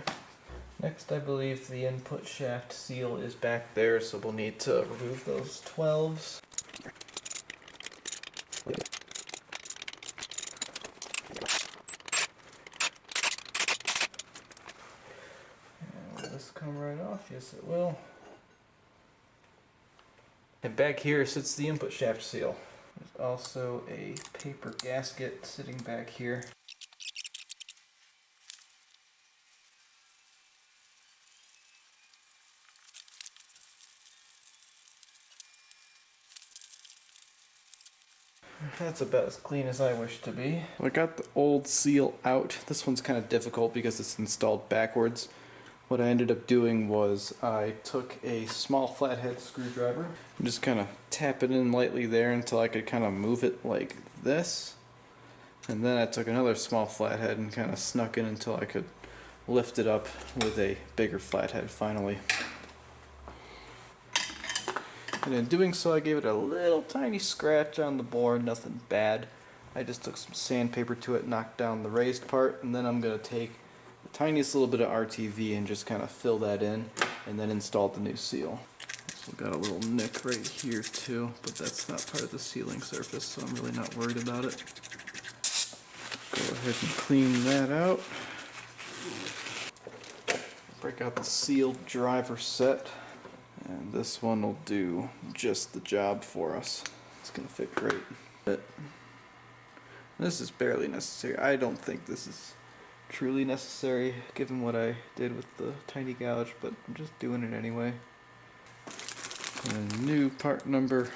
Next, I believe the input shaft seal is back there, so we'll need to remove those 12s. And will this come right off? Yes, it will. And back here sits the input shaft seal. There's also a paper gasket sitting back here. That's about as clean as I wish to be. I got the old seal out. This one's kind of difficult because it's installed backwards. What I ended up doing was I took a small flathead screwdriver and just kind of tap it in lightly there until I could kind of move it like this. And then I took another small flathead and kind of snuck in until I could lift it up with a bigger flathead finally. And in doing so, I gave it a little tiny scratch on the board, nothing bad. I just took some sandpaper to it, knocked down the raised part, and then I'm going to take the tiniest little bit of RTV and just kind of fill that in, and then install the new seal. So got a little nick right here too, but that's not part of the sealing surface, so I'm really not worried about it. Go ahead and clean that out. Break out the sealed driver set. And this one will do just the job for us. It's going to fit great. But this is barely necessary. I don't think this is truly necessary given what I did with the tiny gouge, but I'm just doing it anyway. And a new part number,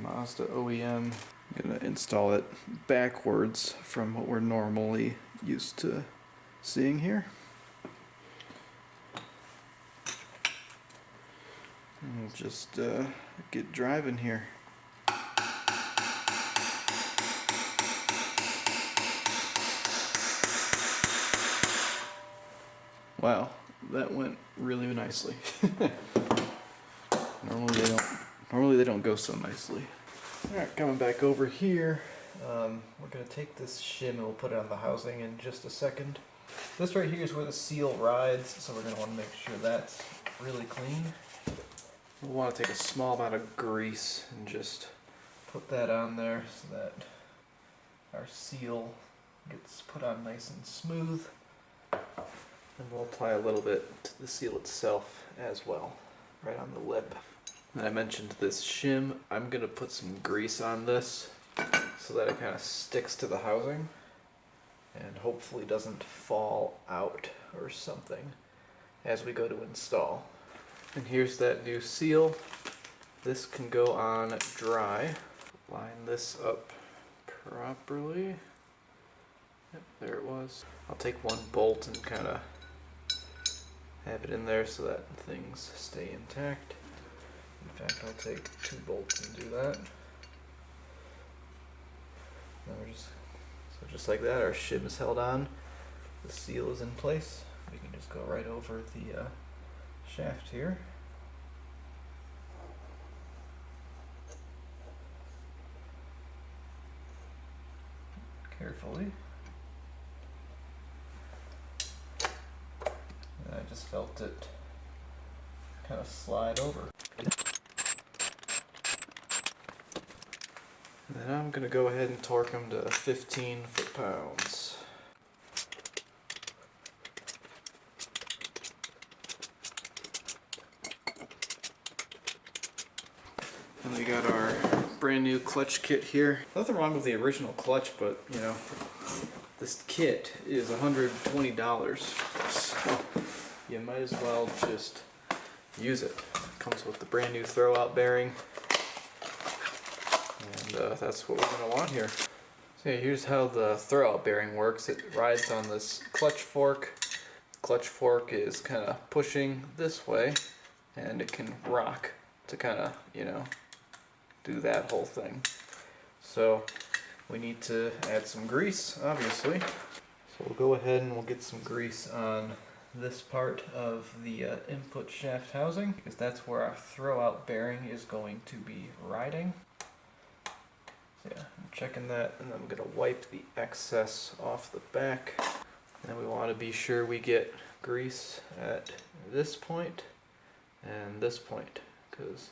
Mazda OEM. I'm going to install it backwards from what we're normally used to seeing here. And we'll just get driving here. Wow, that went really nicely. Normally they don't go so nicely. Alright, coming back over here, we're going to take this shim and we'll put it on the housing in just a second. This right here is where the seal rides, so we're going to want to make sure that's really clean. We'll want to take a small amount of grease and just put that on there so that our seal gets put on nice and smooth. And we'll apply a little bit to the seal itself as well, right on the lip. And I mentioned this shim. I'm going to put some grease on this so that it kind of sticks to the housing and hopefully doesn't fall out or something as we go to install. And here's that new seal. This can go on dry. Line this up properly. Yep, there it was. I'll take one bolt and kind of have it in there so that things stay intact. In fact, I'll take 2 bolts and do that. Now just like that, our shim is held on. The seal is in place. We can just go right over the shaft here. Carefully. And I just felt it kind of slide over. And then I'm going to go ahead and torque them to 15 foot-pounds. And we got our brand new clutch kit here. Nothing wrong with the original clutch, but you know, this kit is $120, so you might as well just use it. It comes with the brand new throwout bearing, and that's what we're going to want here. So yeah, here's how the throwout bearing works. It rides on this clutch fork. The clutch fork is kind of pushing this way, and it can rock to kind of, you know, do that whole thing. So we need to add some grease, obviously. So we'll go ahead and we'll get some grease on this part of the input shaft housing, because that's where our throwout bearing is going to be riding. So yeah, I'm checking that, and then I'm going to wipe the excess off the back. And we want to be sure we get grease at this point and this point, because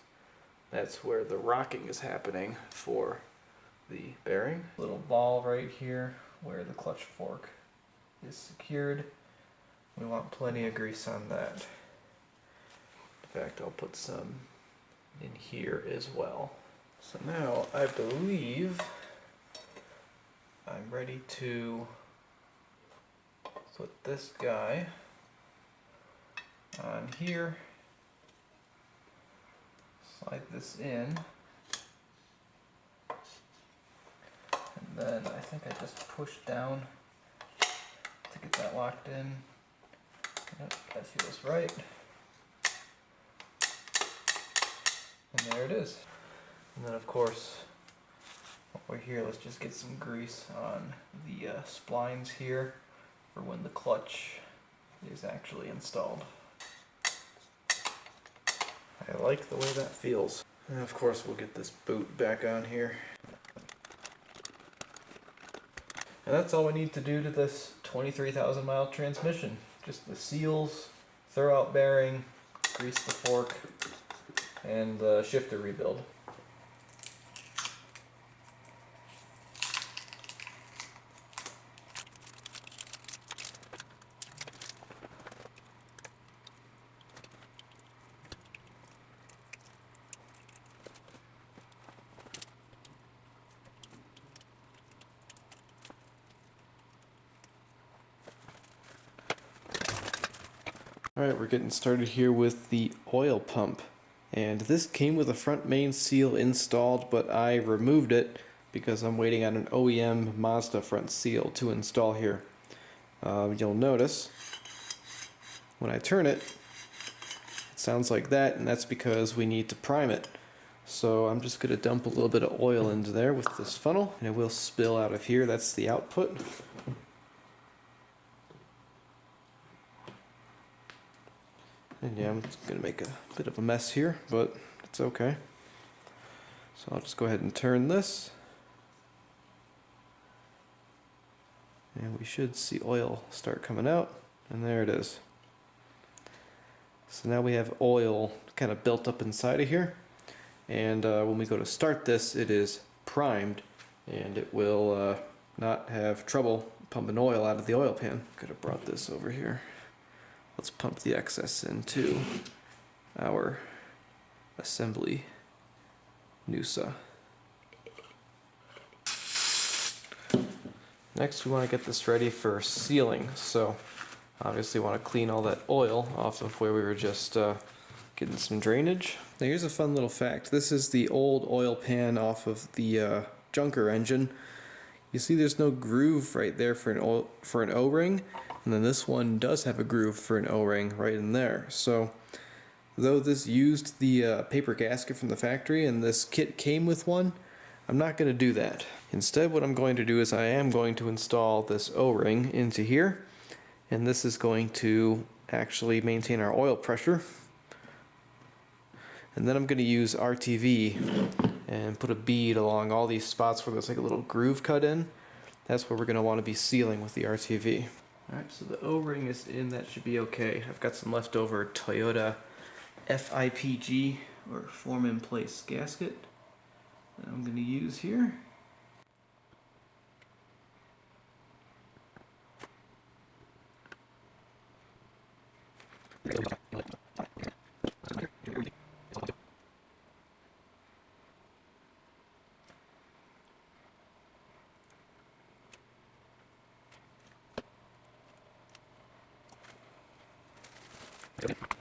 that's where the rocking is happening for the bearing. Little ball right here where the clutch fork is secured. We want plenty of grease on that. In fact, I'll put some in here as well. So now I believe I'm ready to put this guy on here, slide this in, and then I think I just push down to get that locked in. Yep, that feels right. And there it is. And then of course, over here, let's just get some grease on the splines here for when the clutch is actually installed. I like the way that feels. And of course we'll get this boot back on here. And that's all we need to do to this 23,000 mile transmission. Just the seals, throw out bearing, grease the fork, and the shifter rebuild. Alright, we're getting started here with the oil pump. And this came with a front main seal installed, but I removed it because I'm waiting on an OEM Mazda front seal to install here. You'll notice when I turn it, it sounds like that, and that's because we need to prime it. So I'm just going to dump a little bit of oil into there with this funnel, and it will spill out of here. That's the output. And yeah, I'm just going to make a bit of a mess here, but it's okay. So I'll just go ahead and turn this. And we should see oil start coming out, and there it is. So now we have oil kind of built up inside of here. And when we go to start this, it is primed, and it will not have trouble pumping oil out of the oil pan. Could have brought this over here. Let's pump the excess into our assembly NUSA. Next we want to get this ready for sealing, so obviously want to clean all that oil off of where we were just getting some drainage. Now here's a fun little fact. This is the old oil pan off of the junker engine. You see there's no groove right there for an O-ring, and then this one does have a groove for an O-ring right in there. So though this used the paper gasket from the factory and this kit came with one, I'm not going to do that. Instead what I'm going to do is I am going to install this O-ring into here, and this is going to actually maintain our oil pressure. And then I'm going to use RTV and put a bead along all these spots where there's like a little groove cut in. That's where we're going to want to be sealing with the RTV. Alright, so the O-ring is in, that should be okay. I've got some leftover Toyota FIPG, or form in place gasket, that I'm going to use here.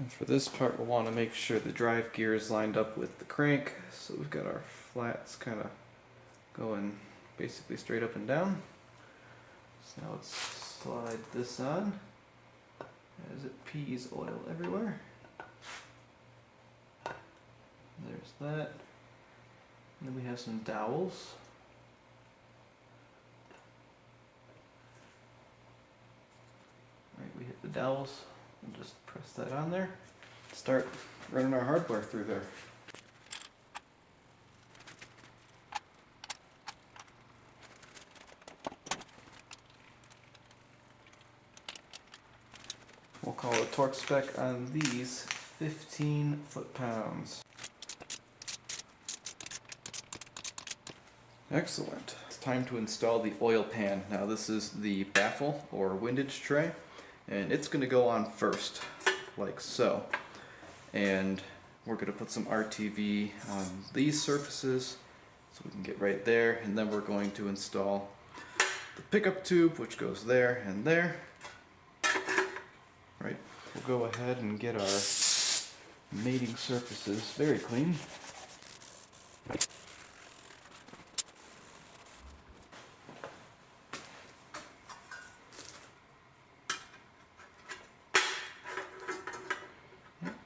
And for this part, we'll want to make sure the drive gear is lined up with the crank, so we've got our flats kind of going basically straight up and down. So now let's slide this on as it pees oil everywhere. There's that. And then we have some dowels. Right, we hit the dowels and just press that on there. Start running our hardware through there. We'll call the torque spec on these 15 foot-pounds. Excellent. It's time to install the oil pan. Now this is the baffle or windage tray, and it's going to go on first, like so. And we're going to put some RTV on these surfaces so we can get right there, and then we're going to install the pickup tube, which goes there and there. Right. We'll go ahead and get our mating surfaces very clean.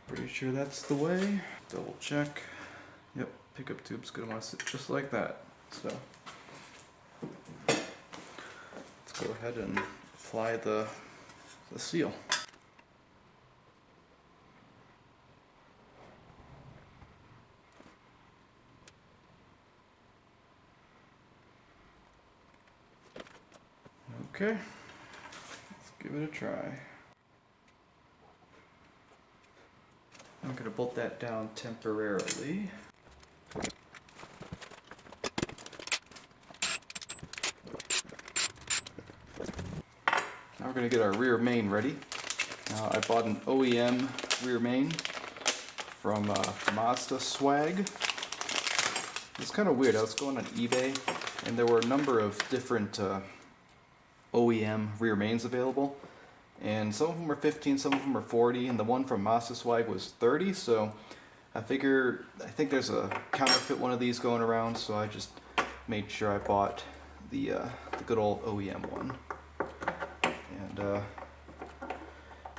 Pretty sure that's the way. Double check. Yep, pickup tube's gonna want to sit just like that. So let's go ahead and apply the seal. Okay, let's give it a try. I'm going to bolt that down temporarily. Now we're going to get our rear main ready. Now I bought an OEM rear main from Mazda Swag. It's kind of weird. I was going on eBay and there were a number of different OEM rear mains available. And some of them were 15, some of them were 40, and the one from Mazda Swag was 30, so I think there's a counterfeit one of these going around, so I just made sure I bought the good old OEM one. And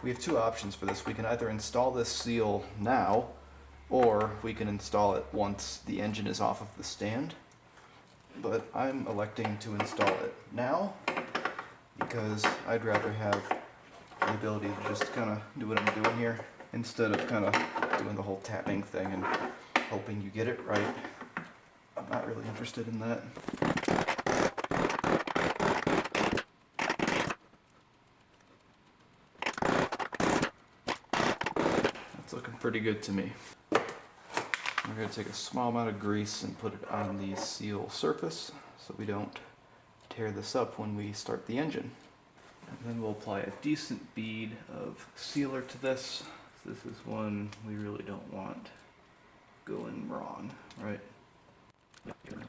we have two options for this. We can either install this seal now, or we can install it once the engine is off of the stand. But I'm electing to install it now, because I'd rather have the ability to just kind of do what I'm doing here instead of kind of doing the whole tapping thing and hoping you get it right. I'm not really interested in that. That's looking pretty good to me. I'm going to take a small amount of grease and put it on the seal surface so we don't tear this up when we start the engine. And then we'll apply a decent bead of sealer to this. This is one we really don't want going wrong, right? And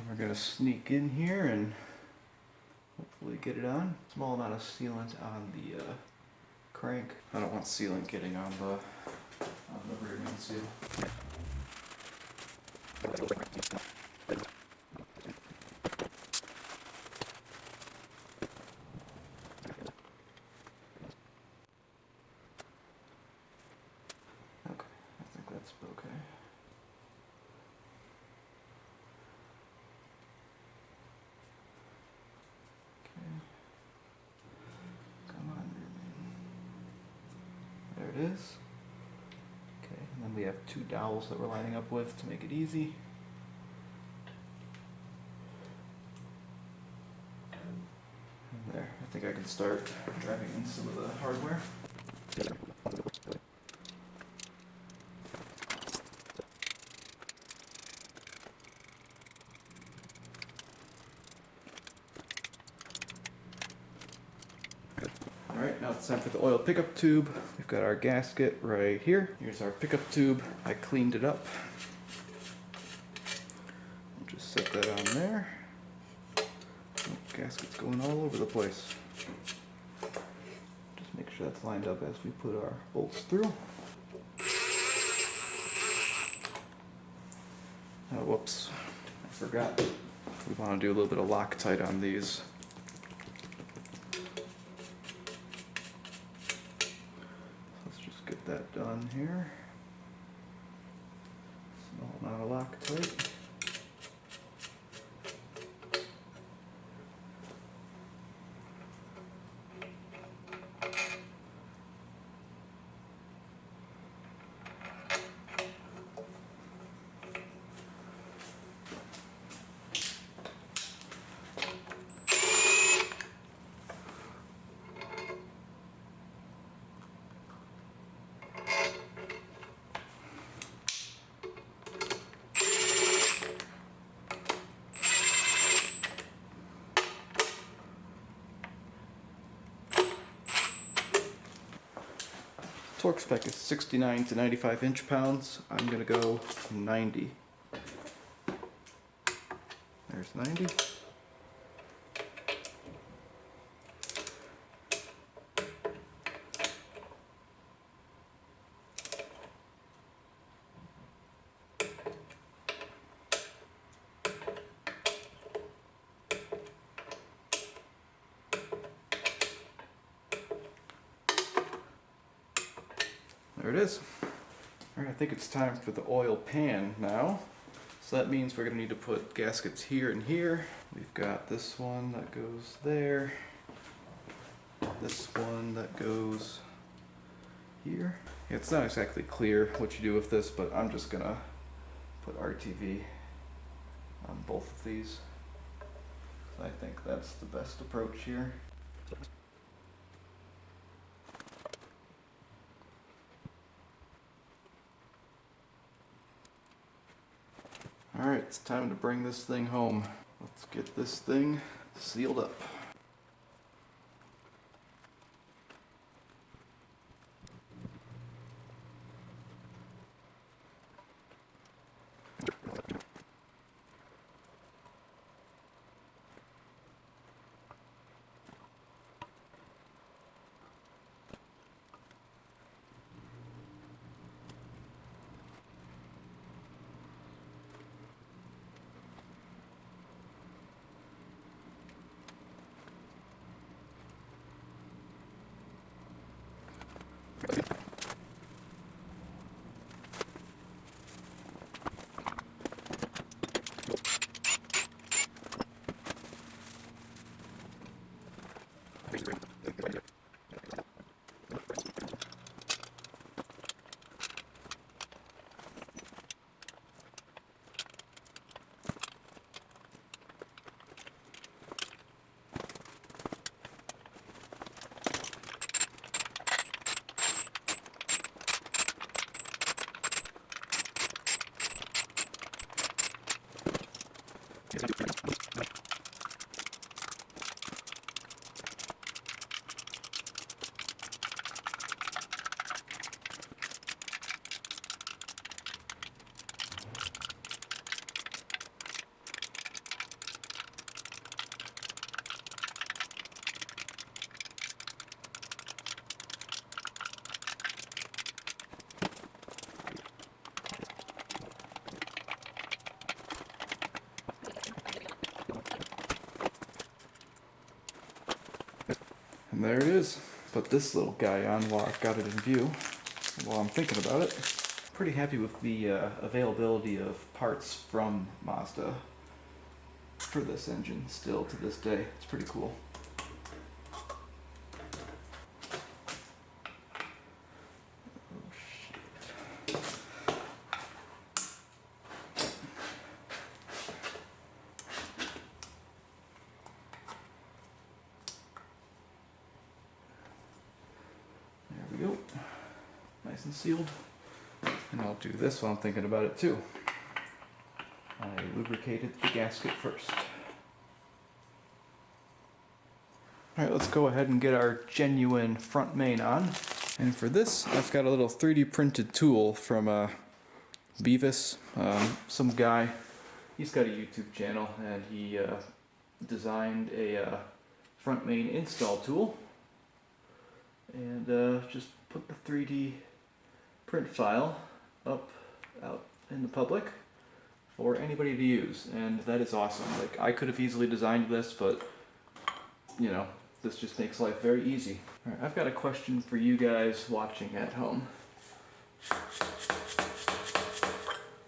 we're going to sneak in here and hopefully get it on. Small amount of sealant on the crank. I don't want sealant getting on the rear main seal. Okay, I think that's okay. Okay. Come on, rear main. There it is. Okay, and then we have two dowels that we're lining up with to make it easy. And there, I think I can start driving in some of the hardware. Alright, now it's time for the oil pickup tube. We've got our gasket right here. Here's our pickup tube. I cleaned it up. We'll just set that on there. Oh, gasket's going all over the place. Just make sure that's lined up as we put our bolts through. Oh, whoops. I forgot. We want to do a little bit of Loctite on these. Get that done here. Small amount of Loctite. torque spec is 69 to 95 inch-pounds. I'm gonna go 90. There's 90. There it is. All right, I think it's time for the oil pan now. So that means we're gonna need to put gaskets here and here. We've got this one that goes there. This one that goes here. Yeah, it's not exactly clear what you do with this, but I'm just gonna put RTV on both of these. I think that's the best approach here. Alright, it's time to bring this thing home. Let's get this thing sealed up. And there it is. Put this little guy on while I've got it in view, while I'm thinking about it. Pretty happy with the availability of parts from Mazda for this engine still to this day. It's pretty cool. Oh shit. There we go. Nice and sealed. And I'll do this while I'm thinking about it too. I lubricated the gasket first. Alright, let's go ahead and get our genuine front main on. And for this, I've got a little 3D printed tool from Beavis. Some guy, he's got a YouTube channel, and he designed a front main install tool. And just put the 3D print file up out in the public for anybody to use, and that is awesome. Like, I could have easily designed this, but you know, this just makes life very easy. All right, I've got a question for you guys watching at home.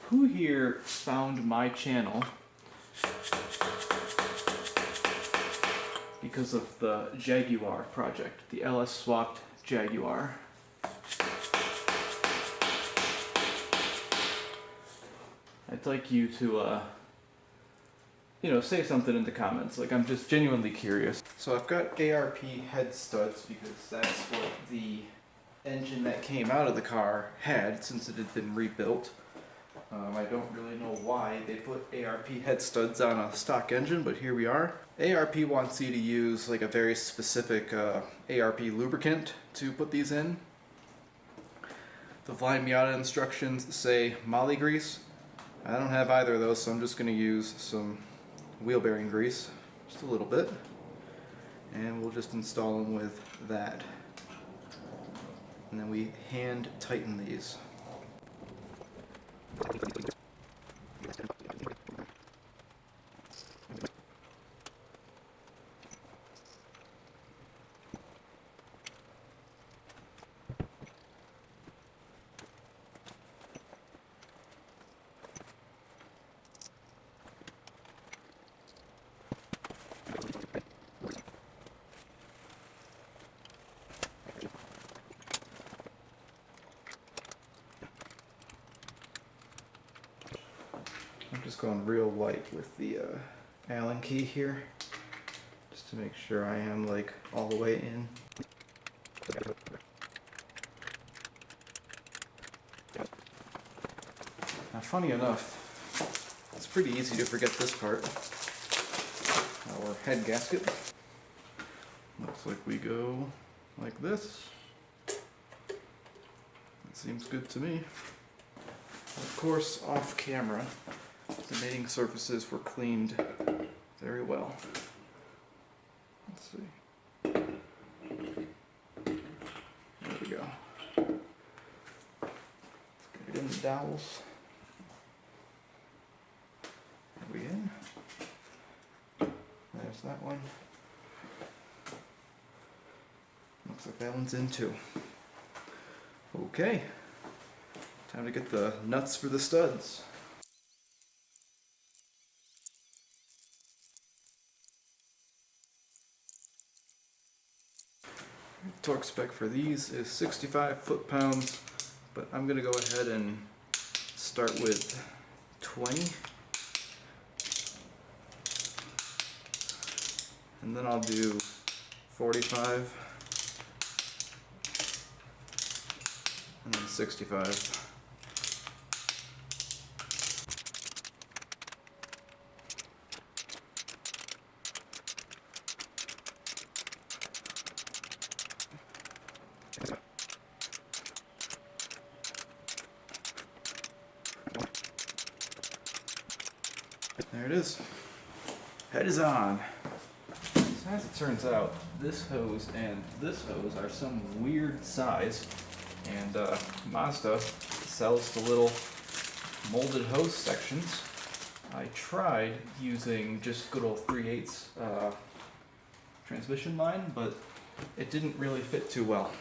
Who here found my channel because of the Jaguar project, the LS swapped Jaguar? I'd like you to, say something in the comments. Like, I'm just genuinely curious. So I've got ARP head studs because that's what the engine that came out of the car had since it had been rebuilt. I don't really know why they put ARP head studs on a stock engine, but here we are. ARP wants you to use like a very specific ARP lubricant to put these in. The Flying Miata instructions say moly grease. I don't have either of those, so I'm just going to use some wheel bearing grease, just a little bit, and we'll just install them with that. And then we hand tighten these. I'm just going real light with the Allen key here, just to make sure I am like all the way in. Now, funny enough, it's pretty easy to forget this part. Our head gasket. Looks like we go like this. That seems good to me. Of course, off camera, the mating surfaces were cleaned very well. Let's see. There we go. Let's get it in the dowels. Are we in? There's that one. Looks like that one's in too. Okay. Time to get the nuts for the studs. Torque spec for these is 65 foot-pounds, but I'm going to go ahead and start with 20. And then I'll do 45. And then 65. There it is. Head is on. So as it turns out, this hose and this hose are some weird size, and Mazda sells the little molded hose sections. I tried using just good old 3/8 transmission line, but it didn't really fit too well.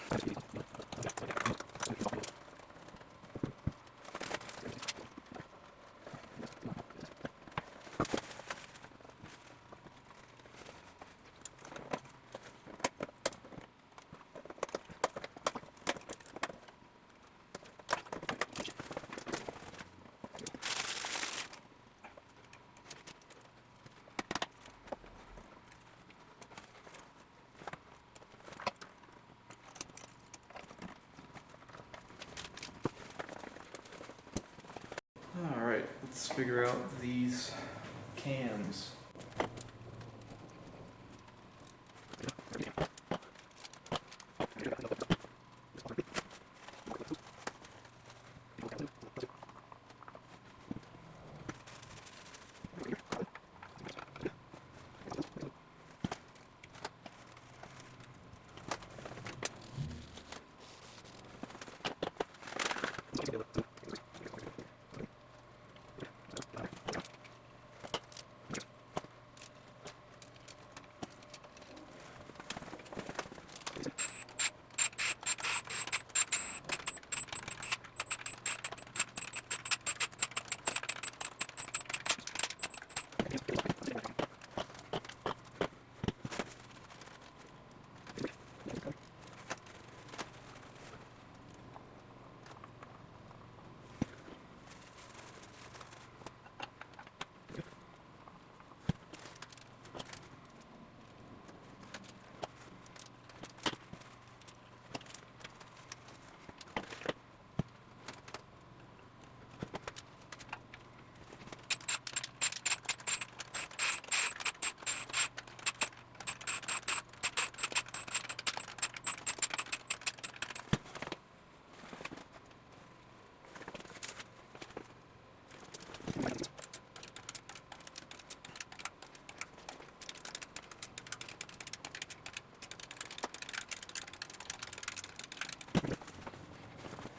Alright, let's figure out these cams.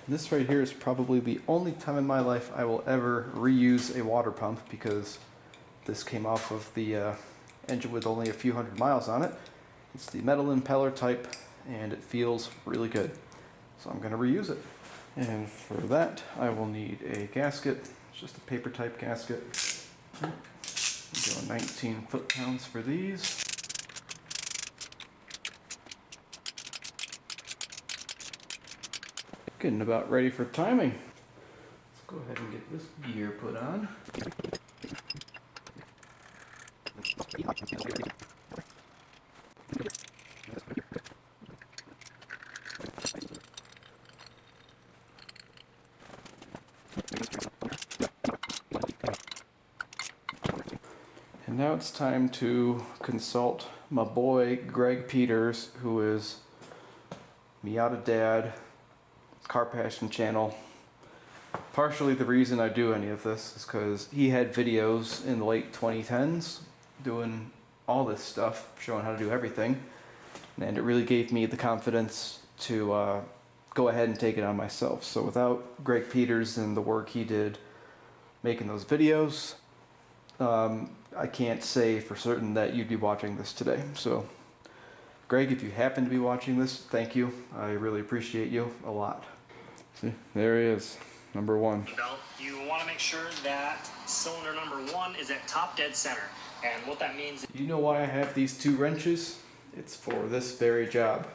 This right here is probably the only time in my life I will ever reuse a water pump, because this came off of the engine with only a few hundred miles on it. It's the metal impeller type, and it feels really good. So I'm going to reuse it. And for that, I will need a gasket. It's just a paper type gasket. I'm going 19 foot-pounds for these. Getting about ready for timing. Let's go ahead and get this gear put on. And now it's time to consult my boy Greg Peters, who is Miata Dad, Car Passion channel. Partially the reason I do any of this is because he had videos in the late 2010s doing all this stuff, showing how to do everything, and it really gave me the confidence to go ahead and take it on myself. So without Greg Peters and the work he did making those videos, I can't say for certain that you'd be watching this today. So Greg, if you happen to be watching this, thank you. I really appreciate you a lot. See, there he is, number one. Belt, you want to make sure that cylinder number 1 is at top dead center. And what that means... You know why I have these two wrenches? It's for this very job.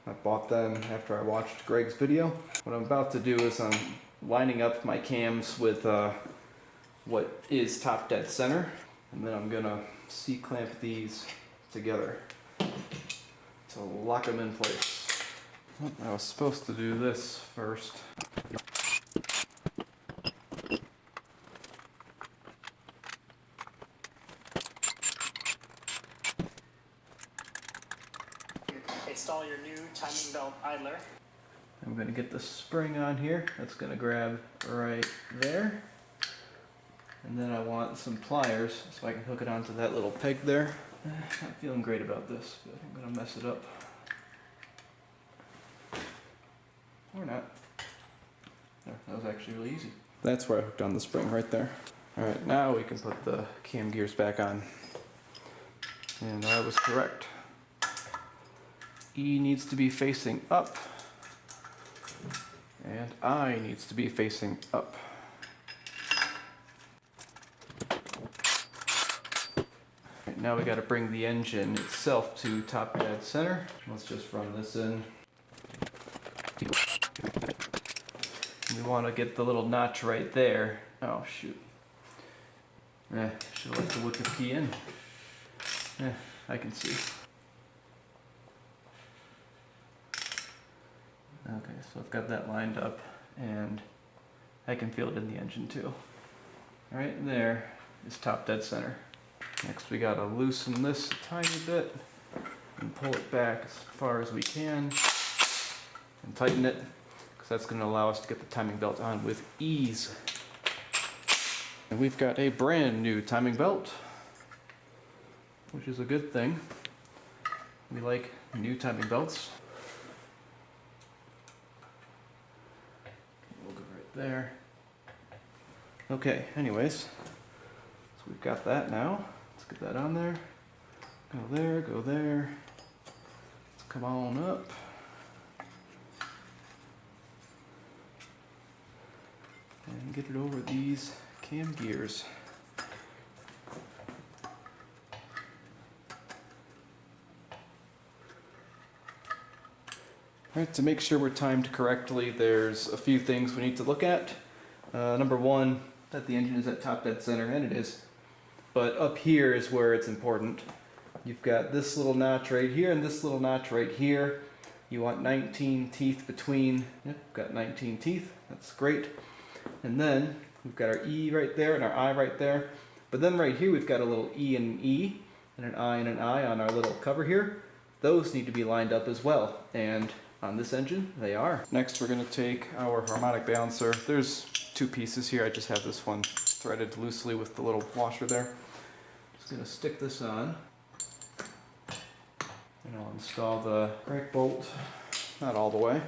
I bought them after I watched Greg's video. What I'm about to do is I'm lining up my cams with what is top dead center, and then I'm gonna C-clamp these together to lock them in place. I was supposed to do this first. Install your new timing belt idler. I'm gonna get the spring on here. That's gonna grab right there. And then I want some pliers so I can hook it onto that little peg there. Not feeling great about this, but I'm gonna mess it up. Or not. There, that was actually really easy. That's where I hooked on the spring, right there. Alright, now we can put the cam gears back on. And I was correct. E needs to be facing up. And I needs to be facing up. Right, now we got to bring the engine itself to top dead center. Let's just run this in. We want to get the little notch right there. Oh shoot. Should have left the wicket key in. I can see. Okay, so I've got that lined up, and I can feel it in the engine too. Right there is top dead center. Next we gotta loosen this a tiny bit and pull it back as far as we can and tighten it, because that's gonna allow us to get the timing belt on with ease. And we've got a brand new timing belt, which is a good thing. We like new timing belts. We'll go right there. Okay, anyways, so we've got that now. Let's get that on there. Go there, go there. Let's come on up. And get it over these cam gears. Alright, to make sure we're timed correctly, there's a few things we need to look at. Number one, that the engine is at top dead center, and it is. But up here is where it's important. You've got this little notch right here and this little notch right here. You want 19 teeth between. Yep, got 19 teeth. That's great. And then we've got our E right there and our I right there. But then right here we've got a little E and an E and an I on our little cover here. Those need to be lined up as well. And on this engine, they are. Next, we're going to take our harmonic balancer. There's two pieces here. I just have this one threaded loosely with the little washer there. Just going to stick this on. And I'll install the brake bolt, not all the way.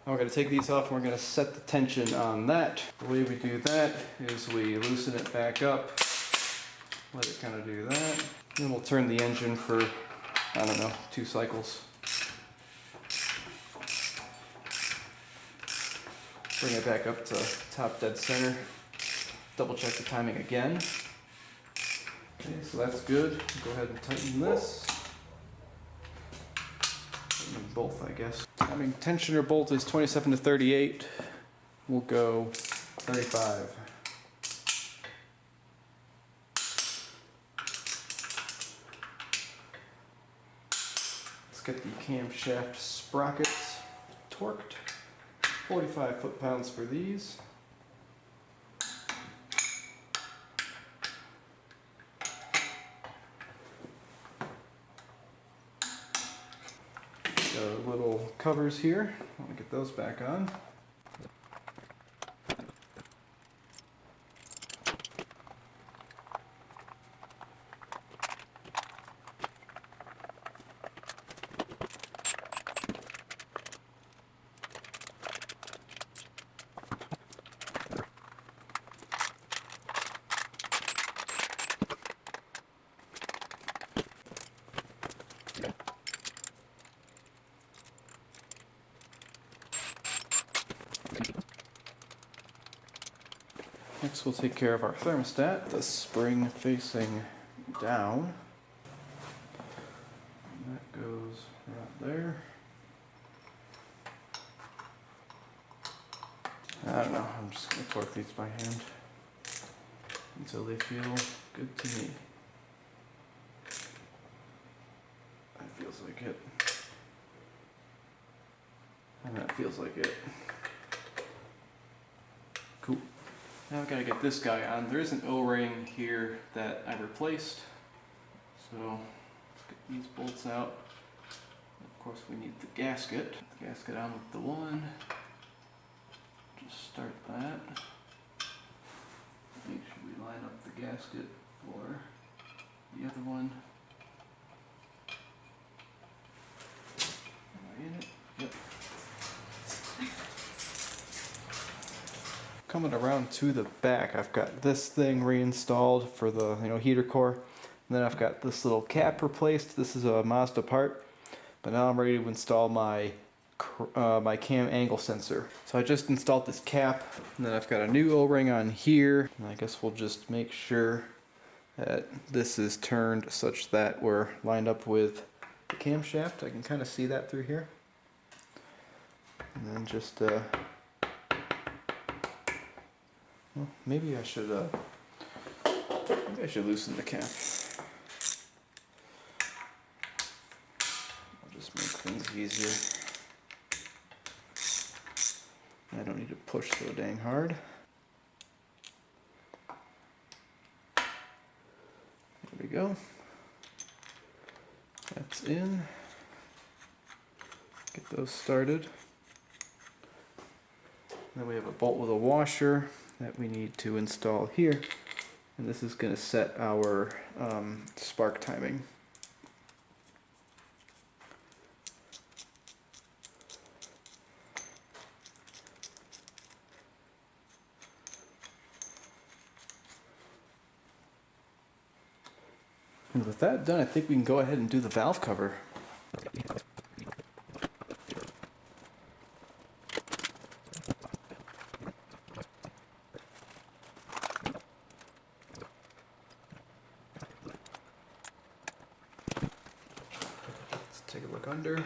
Now we're going to take these off and we're going to set the tension on that. The way we do that is we loosen it back up, let it kind of do that. Then we'll turn the engine for, I don't know, 2 cycles. Bring it back up to top dead center. Double check the timing again. Okay, so that's good. Go ahead and tighten this. Tighten both, I guess. Timing tensioner bolt is 27 to 38. We'll go 35. Let's get the camshaft sprockets torqued. 45 foot-pounds for these. Got little covers here. I want to get those back on. Next we'll take care of our thermostat, the spring facing down. And that goes right there. I don't know, I'm just going to torque these by hand until they feel good to me. That feels like it. And that feels like it. Cool. Now I've got to get this guy on. There is an O-ring here that I replaced. So let's get these bolts out. Of course we need the gasket. The gasket on with the one. Just start that. Make sure we line up the gasket for the other one. Am I in it? Yep. Coming around to the back, I've got this thing reinstalled for the heater core. And then I've got this little cap replaced. This is a Mazda part. But now I'm ready to install my my cam angle sensor. So I just installed this cap, and then I've got a new O-ring on here. And I guess we'll just make sure that this is turned such that we're lined up with the camshaft. I can kind of see that through here. And then just well, maybe I should loosen the cap. I'll just make things easier. I don't need to push so dang hard. There we go. That's in. Get those started. Then we have a bolt with a washer that we need to install here, and this is going to set our spark timing. And with that done, I think we can go ahead and do the valve cover. Take a look under.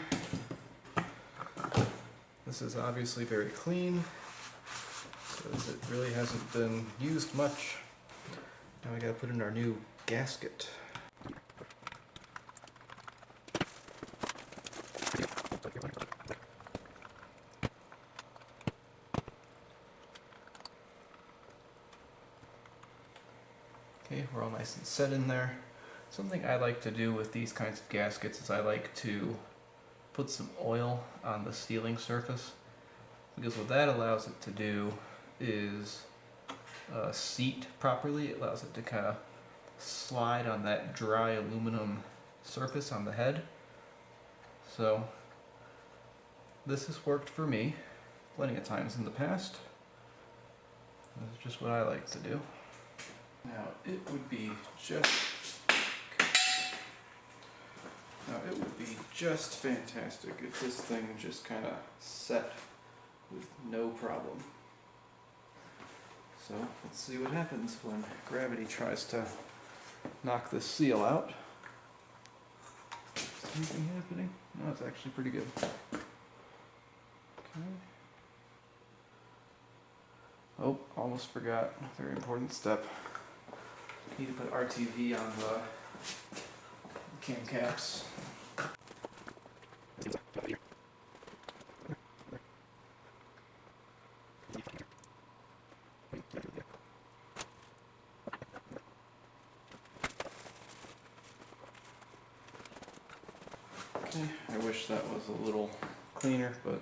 This is obviously very clean, because it really hasn't been used much. Now we gotta put in our new gasket. Okay, we're all nice and set in there. Something I like to do with these kinds of gaskets is I like to put some oil on the sealing surface, because what that allows it to do is seat properly. It allows it to kind of slide on that dry aluminum surface on the head. So this has worked for me. plenty of times in the past. That's just what I like to do. Now it would be just fantastic if this thing just kind of set with no problem. So let's see what happens when gravity tries to knock this seal out. Is anything happening? No, it's actually pretty good. Okay. Oh, almost forgot a very important step. Need to put RTV on the cam caps. Okay, I wish that was a little cleaner, but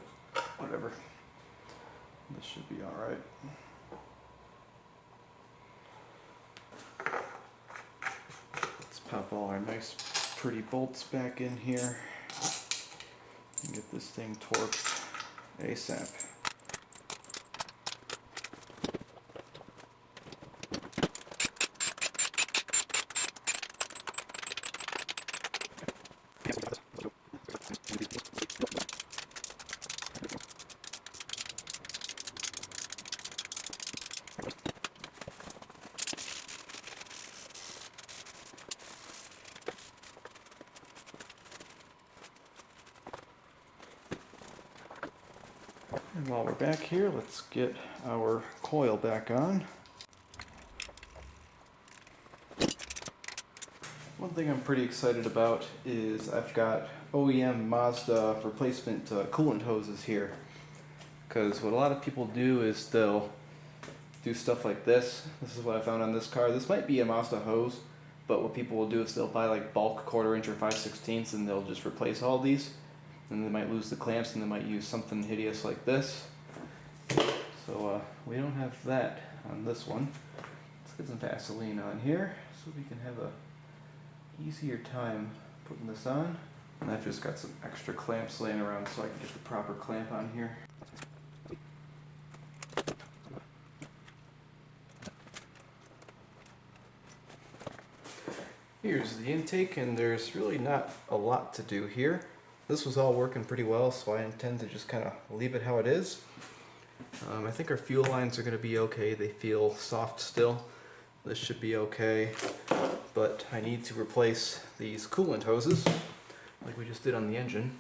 whatever. This should be alright. Let's pop all our nice pretty bolts back in here and get this thing torqued ASAP. And while we're back here, let's get our coil back on. One thing I'm pretty excited about is I've got OEM Mazda replacement coolant hoses here. Because what a lot of people do is they'll do stuff like this. This is what I found on this car. This might be a Mazda hose, but what people will do is they'll buy like bulk 1/4 inch or 5/16 and they'll just replace all these. And they might lose the clamps and they might use something hideous like this. So we don't have that on this one. Let's get some Vaseline on here so we can have a easier time putting this on. And I've just got some extra clamps laying around so I can get the proper clamp on here. Here's the intake, and there's really not a lot to do here. This was all working pretty well, so I intend to just kind of leave it how it is. I think our fuel lines are going to be okay. They feel soft still. This should be okay, but I need to replace these coolant hoses like we just did on the engine.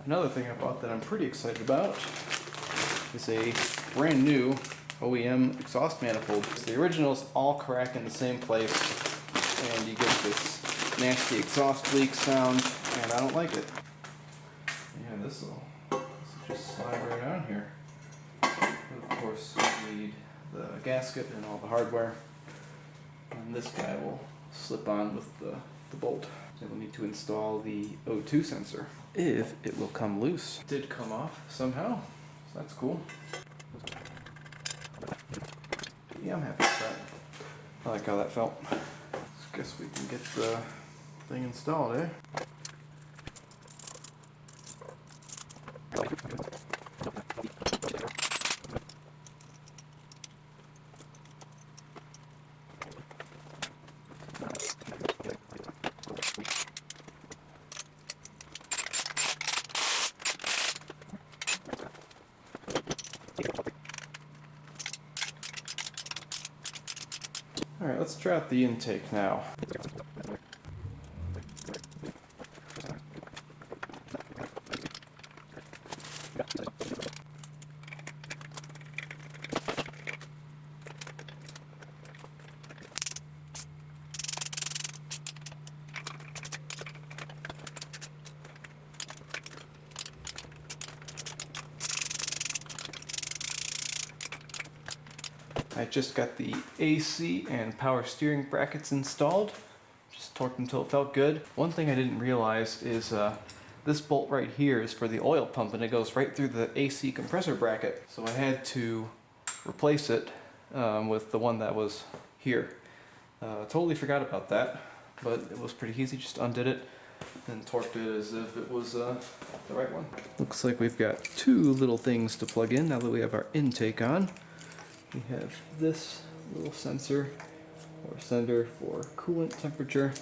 Another thing I bought that I'm pretty excited about is a brand new OEM exhaust manifold. The originals all crack in the same place and you get this nasty exhaust leak sound, and I don't like it. Yeah, this will just slide right on here. Of course, you need the gasket and all the hardware, and this guy will slip on with the bolt. Then we'll need to install the O2 sensor, if it will come loose. It did come off somehow, so that's cool. Yeah, I'm happy with that. I like how that felt. Guess we can get the thing installed, eh? Alright, let's try out the intake now. just got the AC and power steering brackets installed. Just torqued until it felt good. One thing I didn't realize is this bolt right here is for the oil pump, and it goes right through the AC compressor bracket. So I had to replace it with the one that was here. Totally forgot about that, but it was pretty easy. Just undid it and torqued it as if it was the right one. Looks like we've got two little things to plug in now that we have our intake on. We have this little sensor or sender for coolant temperature,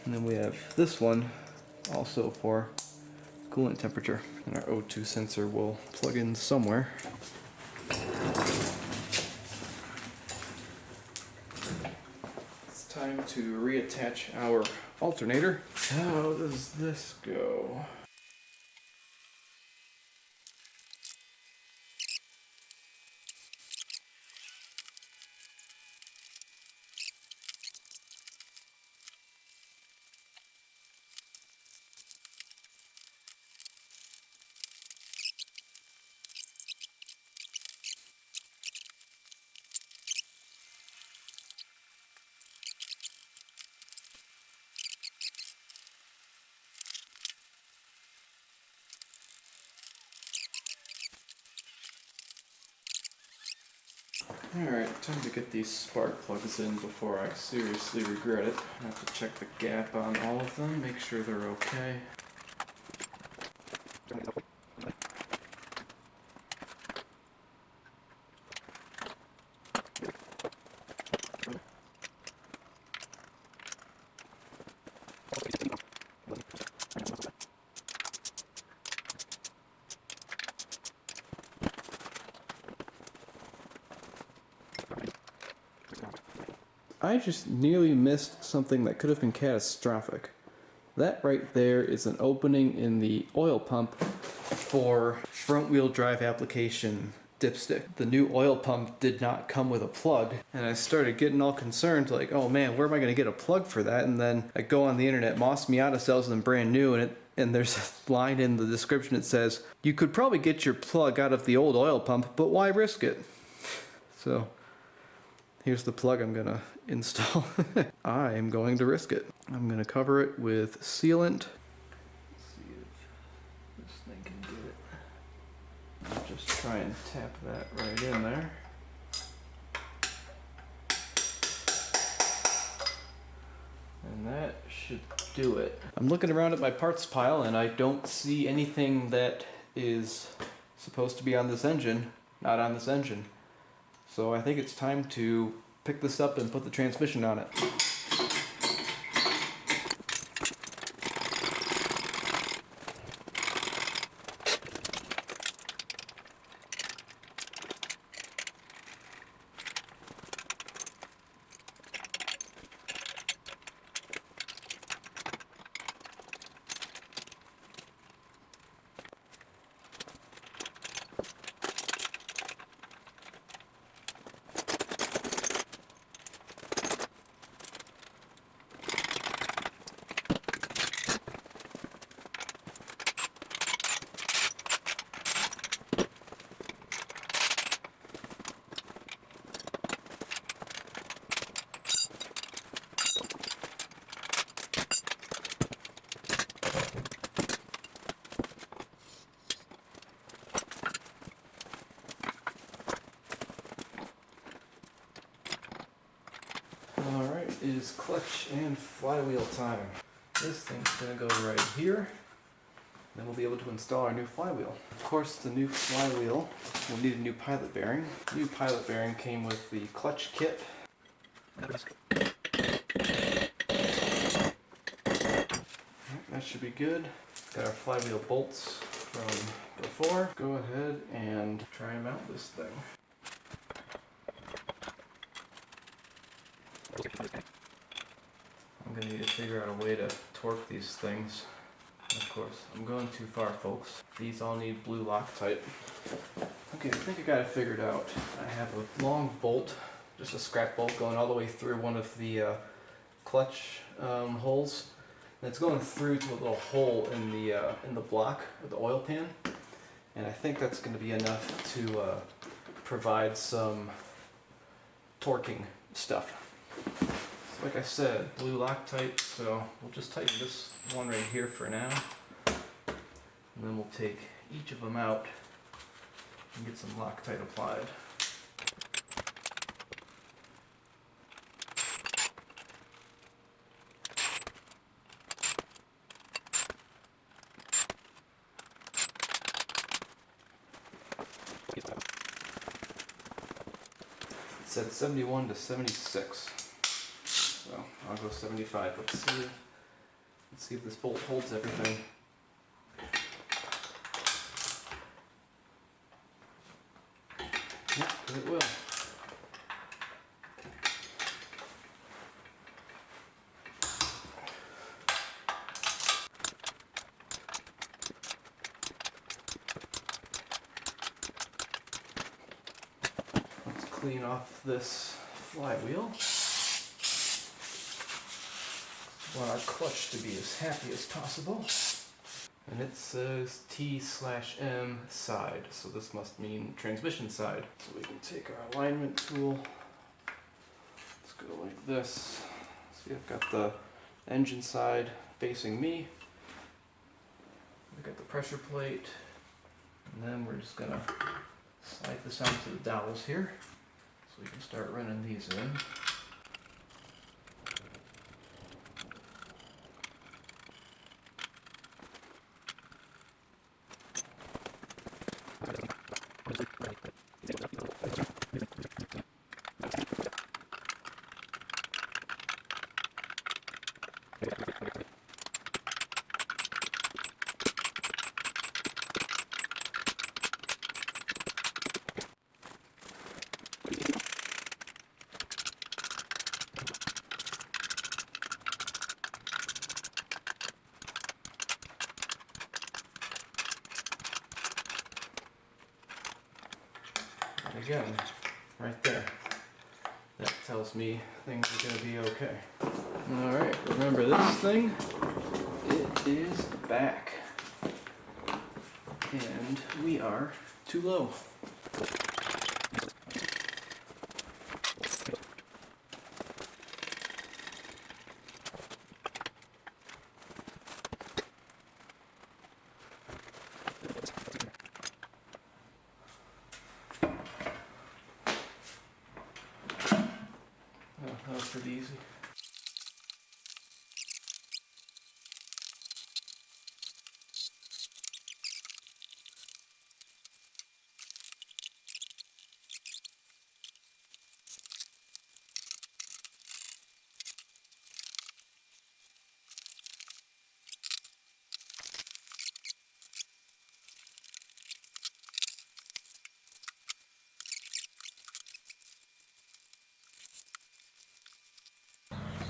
and then we have this one also for coolant temperature. And our O2 sensor will plug in somewhere. It's time to reattach our alternator. How does this go? Alright, time to get these spark plugs in before I seriously regret it. I have to check the gap on all of them, make sure they're okay. I just nearly missed something that could have been catastrophic. That right there is an opening in the oil pump for front wheel drive application dipstick. The new oil pump did not come with a plug, and I started getting all concerned, like, oh man, where am I going to get a plug for that? And then I go on the internet, Mazda Miata sells them brand new, and there's a line in the description that says, you could probably get your plug out of the old oil pump, but why risk it? So here's the plug I'm gonna install. I am going to risk it. I'm gonna cover it with sealant. Let's see if this thing can get it. I'll just try and tap that right in there. And that should do it. I'm looking around at my parts pile and I don't see anything that is supposed to be on this engine, not on this engine. So I think it's time to pick this up and put the transmission on it. Alright, it is clutch and flywheel time. This thing's gonna go right here. Then we'll be able to install our new flywheel. Of course, the new flywheel will need a new pilot bearing. The new pilot bearing came with the clutch kit. That should be good. Got our flywheel bolts from before. Go ahead and try and mount this thing. I'm gonna need to figure out a way to torque these things. Of course, I'm going too far, folks. These all need blue Loctite. Okay, I think I got it figured out. I have a long bolt, just a scrap bolt going all the way through one of the clutch holes. And it's going through to a little hole in the block of the oil pan. And I think that's going to be enough to provide some torquing stuff. So like I said, blue Loctite, so we'll just tighten this one right here for now. And then we'll take each of them out and get some Loctite applied. It said 71 to 76. So I'll go 75. Let's see if this bolt holds everything. Yeah, it will. Let's clean off this flywheel. I want our clutch to be as happy as possible. And it says T/M side, so this must mean transmission side. So we can take our alignment tool. Let's go like this. See, I've got the engine side facing me. I've got the pressure plate. And then we're just gonna slide this onto the dowels here. So we can start running these in. And again, right there, that tells me things are going to be okay. Alright, remember this thing? It is back. And we are too low. Oh, that was pretty easy.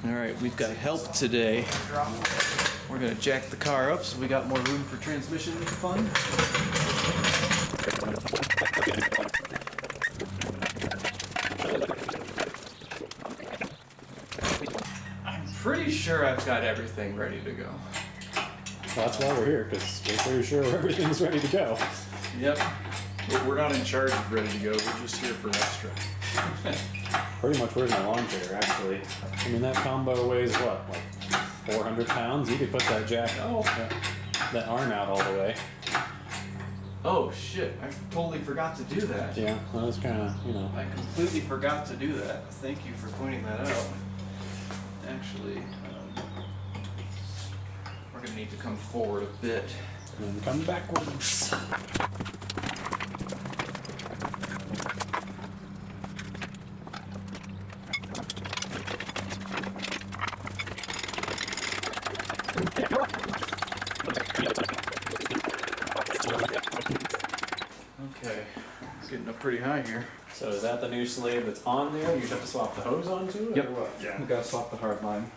Alright, we've got help today. We're going to jack the car up so we got more room for transmission fun. I'm pretty sure I've got everything ready to go. Well, that's why we're here, because we're pretty sure everything's ready to go. Yep. We're not in charge of ready to go, we're just here for extra. Pretty much where's my lawn chair, actually. I mean, that combo weighs what, like 400 pounds? You could put that jack, that arm out all the way. Oh shit, I totally forgot to do that. Yeah, well, that's kind of, you know. I completely forgot to do that. Thank you for pointing that out. Actually, we're going to need to come forward a bit. And then come backwards. Okay, it's getting up pretty high here. So is that the new slave that's on there? You just have to swap the hose onto it? Yep. Or what? We gotta swap the hard line.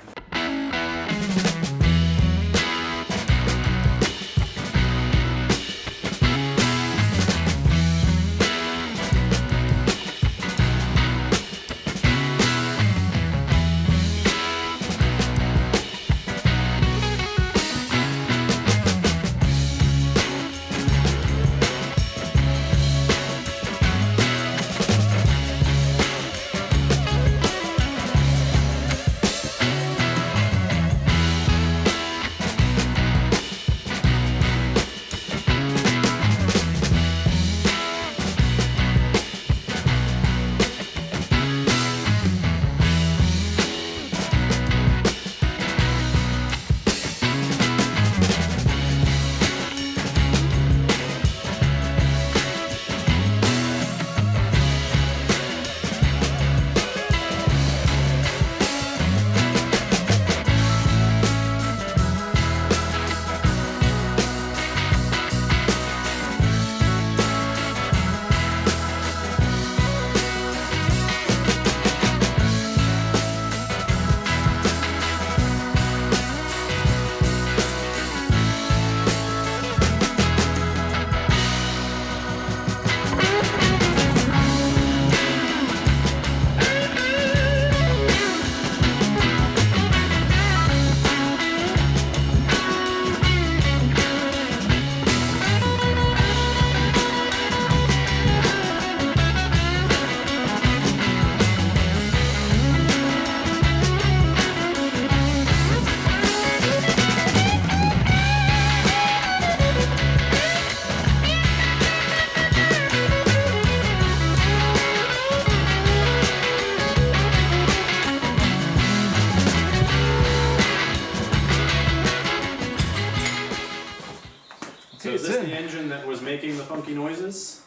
this the engine that was making the funky noises?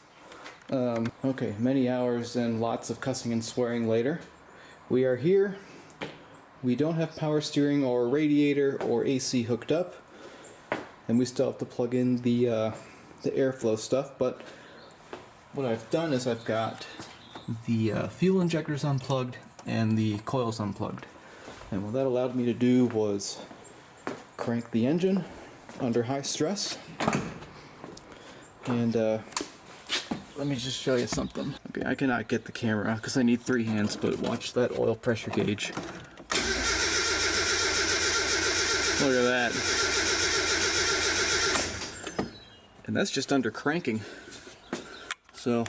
Okay, many hours and lots of cussing and swearing later. We are here. We don't have power steering or radiator or AC hooked up. And we still have to plug in the airflow stuff, but what I've done is I've got the fuel injectors unplugged and the coils unplugged. And what that allowed me to do was crank the engine under high stress. And let me just show you something. Okay, I cannot get the camera because I need 3 hands, but watch that oil pressure gauge. Look at that. And that's just under cranking. So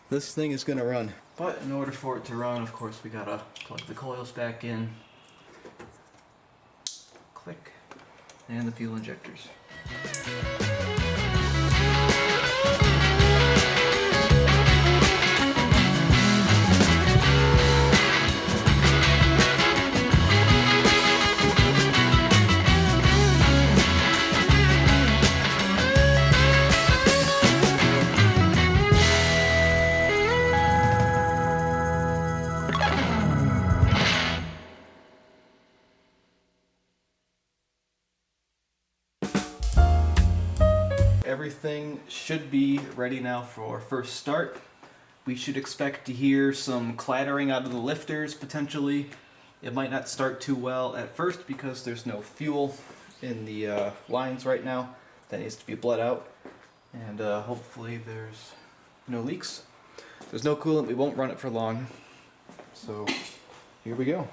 this thing is gonna run. But in order for it to run, of course, we gotta plug the coils back in. Click. And the fuel injectors. Everything should be ready now for first start. We should expect to hear some clattering out of the lifters potentially. It might not start too well at first because there's no fuel in the lines right now. That needs to be bled out. And hopefully there's no leaks. If there's no coolant, we won't run it for long. So here we go.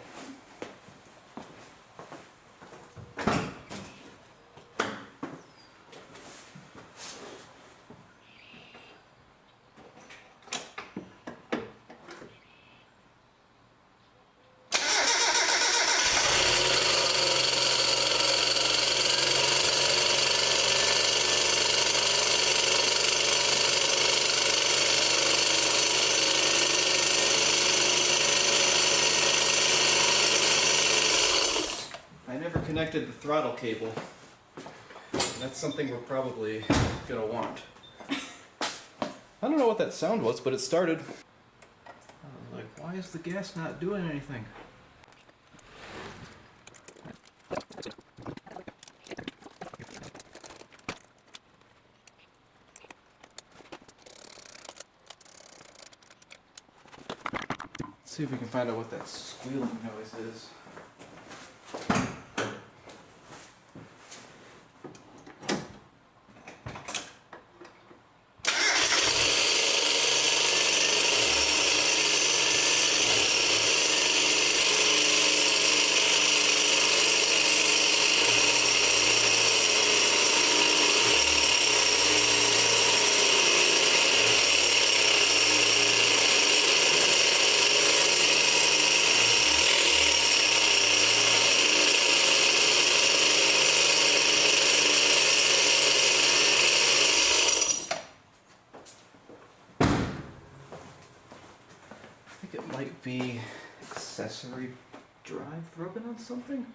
Connected the throttle cable. That's something we're probably gonna want. I don't know what that sound was, but it started. I was like, why is the gas not doing anything? Let's see if we can find out what that squealing noise is. Might be accessory drive rubbing on something?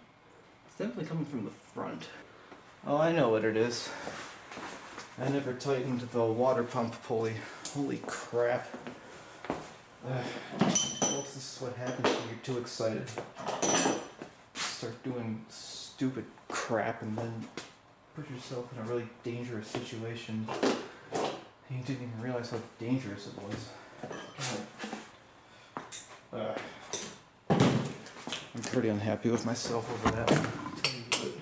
It's definitely coming from the front. Oh, I know what it is. I never tightened the water pump pulley. Holy crap. Well, this is what happens when you're too excited. Start doing stupid crap and then put yourself in a really dangerous situation. And you didn't even realize how dangerous it was. I'm pretty unhappy with myself over that. I'll tell you what.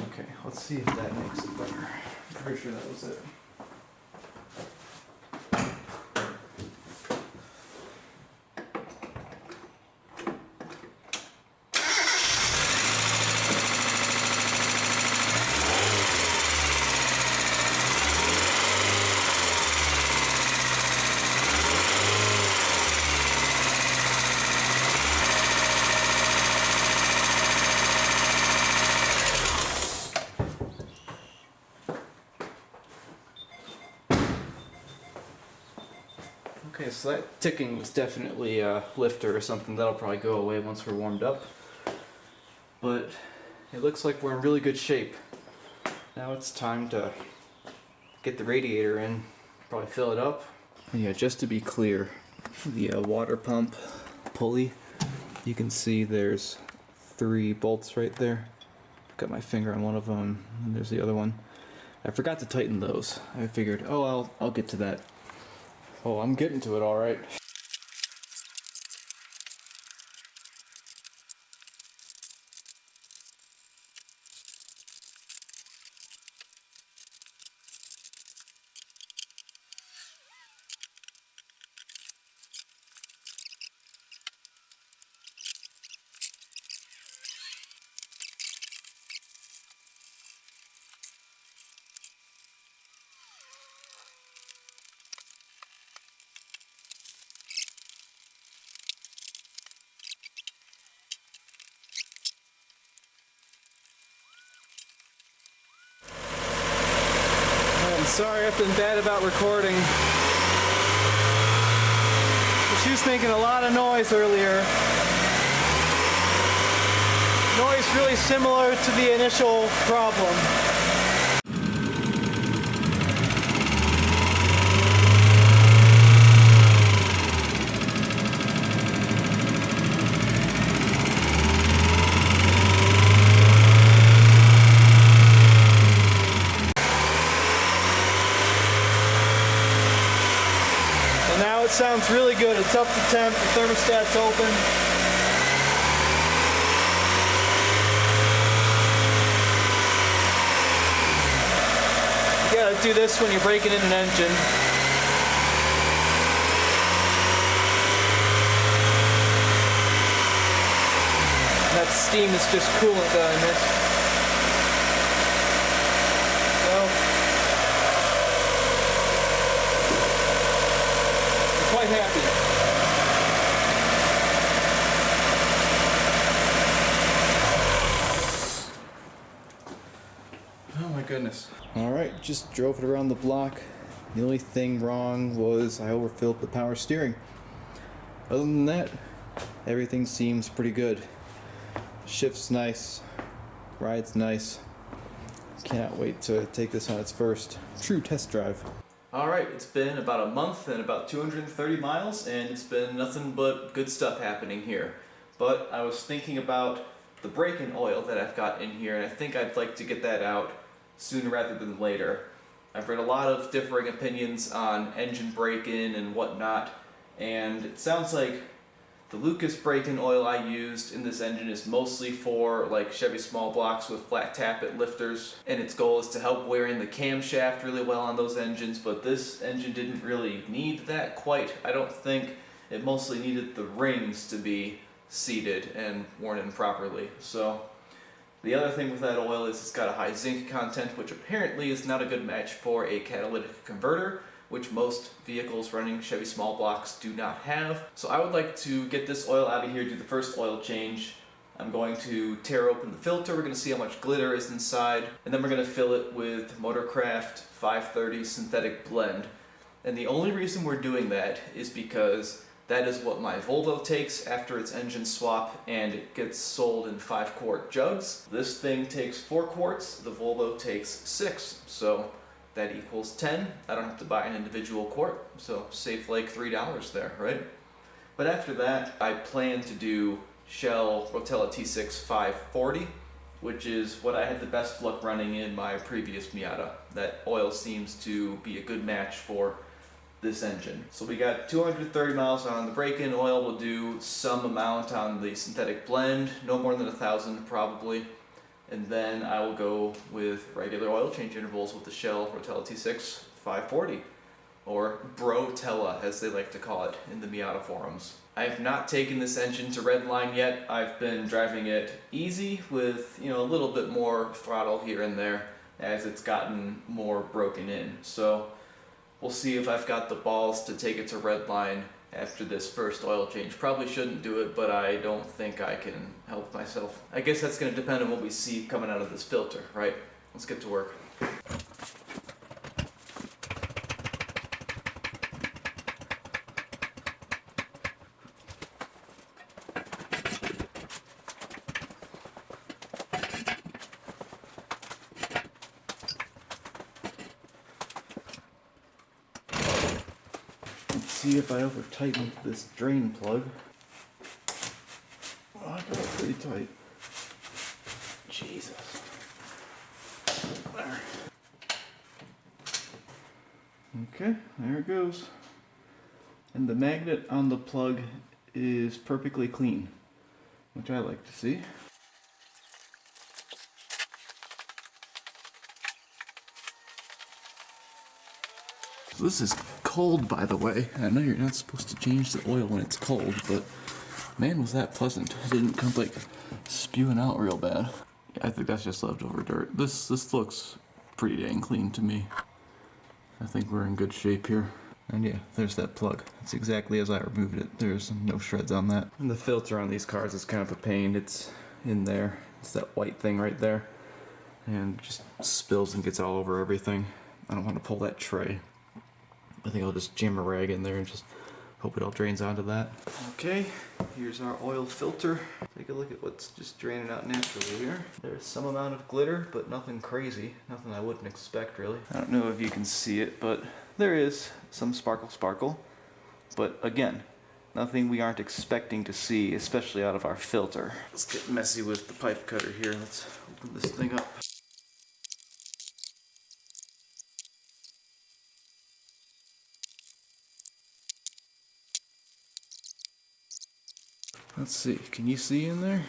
Okay, let's see if that makes it better. I'm pretty sure that was it. Okay, so that ticking was definitely a lifter or something. That'll probably go away once we're warmed up. But it looks like we're in really good shape. Now it's time to get the radiator in, probably fill it up. And yeah, just to be clear, the water pump pulley, you can see there's 3 bolts right there. Got my finger on one of them, and there's the other one. I forgot to tighten those. I figured, oh, I'll get to that. Oh, I'm getting to it all right. I'm sorry I've been bad about recording. She was making a lot of noise earlier. Noise really similar to the initial problem. Now it sounds really good. It's up to temp, the thermostat's open. You gotta do this when you're breaking in an engine. And that steam is just coolant that I missed. Quite happy. Oh my goodness. Alright, just drove it around the block. The only thing wrong was I overfilled the power steering. Other than that, everything seems pretty good. Shift's nice. Ride's nice. Cannot wait to take this on its first true test drive. Alright, it's been about a month and about 230 miles, and it's been nothing but good stuff happening here. But I was thinking about the break-in oil that I've got in here, and I think I'd like to get that out sooner rather than later. I've read a lot of differing opinions on engine break-in and whatnot, and it sounds like the Lucas break-in oil I used in this engine is mostly for like Chevy small blocks with flat tappet lifters, and its goal is to help wear in the camshaft really well on those engines, but this engine didn't really need that quite. I don't think it mostly needed the rings to be seated and worn in properly. So the other thing with that oil is it's got a high zinc content, which apparently is not a good match for a catalytic converter, which most vehicles running Chevy small blocks do not have. So I would like to get this oil out of here, do the first oil change. I'm going to tear open the filter, we're going to see how much glitter is inside, and then we're going to fill it with Motorcraft 530 synthetic blend. And the only reason we're doing that is because that is what my Volvo takes after its engine swap, and it gets sold in 5-quart jugs. This thing takes 4 quarts, the Volvo takes 6, so that equals 10. I don't have to buy an individual quart, so save like $3 there, right? But after that, I plan to do Shell Rotella T6 540, which is what I had the best luck running in my previous Miata. That oil seems to be a good match for this engine. So we got 230 miles on the break-in oil. We'll do some amount on the synthetic blend, no more than 1,000 probably. And then I will go with regular oil change intervals with the Shell Rotella T6 540, or Brotella as they like to call it in the Miata forums. I have not taken this engine to redline yet. I've been driving it easy with, a little bit more throttle here and there as it's gotten more broken in. So we'll see if I've got the balls to take it to redline after this first oil change. Probably shouldn't do it, but I don't think I can help myself. I guess that's going to depend on what we see coming out of this filter, right? Let's get to work. see if I over tightened this drain plug. Oh, I got it pretty tight. Jesus. There. Okay, there it goes. And the magnet on the plug is perfectly clean, which I like to see. So this is cold, by the way. I know you're not supposed to change the oil when it's cold, but man, was that pleasant. It didn't come like spewing out real bad. Yeah, I think that's just leftover dirt. This looks pretty dang clean to me. I think we're in good shape here. And yeah, there's that plug. It's exactly as I removed it. There's no shreds on that. And the filter on these cars is kind of a pain. It's in there. It's that white thing right there. And it just spills and gets all over everything. I don't want to pull that tray. I think I'll just jam a rag in there and just hope it all drains onto that. Okay, here's our oil filter. Take a look at what's just draining out naturally here. There's some amount of glitter, but nothing crazy. Nothing I wouldn't expect, really. I don't know if you can see it, but there is some sparkle. But again, nothing we aren't expecting to see, especially out of our filter. Let's get messy with the pipe cutter here. Let's open this thing up. Let's see, can you see in there?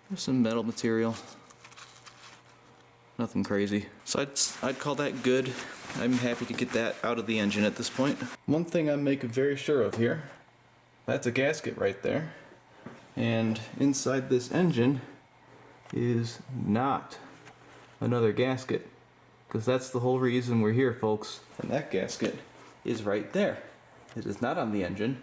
There's some metal material. Nothing crazy. So I'd call that good. I'm happy to get that out of the engine at this point. One thing I'm making very sure of here, that's a gasket right there. And inside this engine is not another gasket. Because that's the whole reason we're here, folks. And that gasket is right there. It is not on the engine.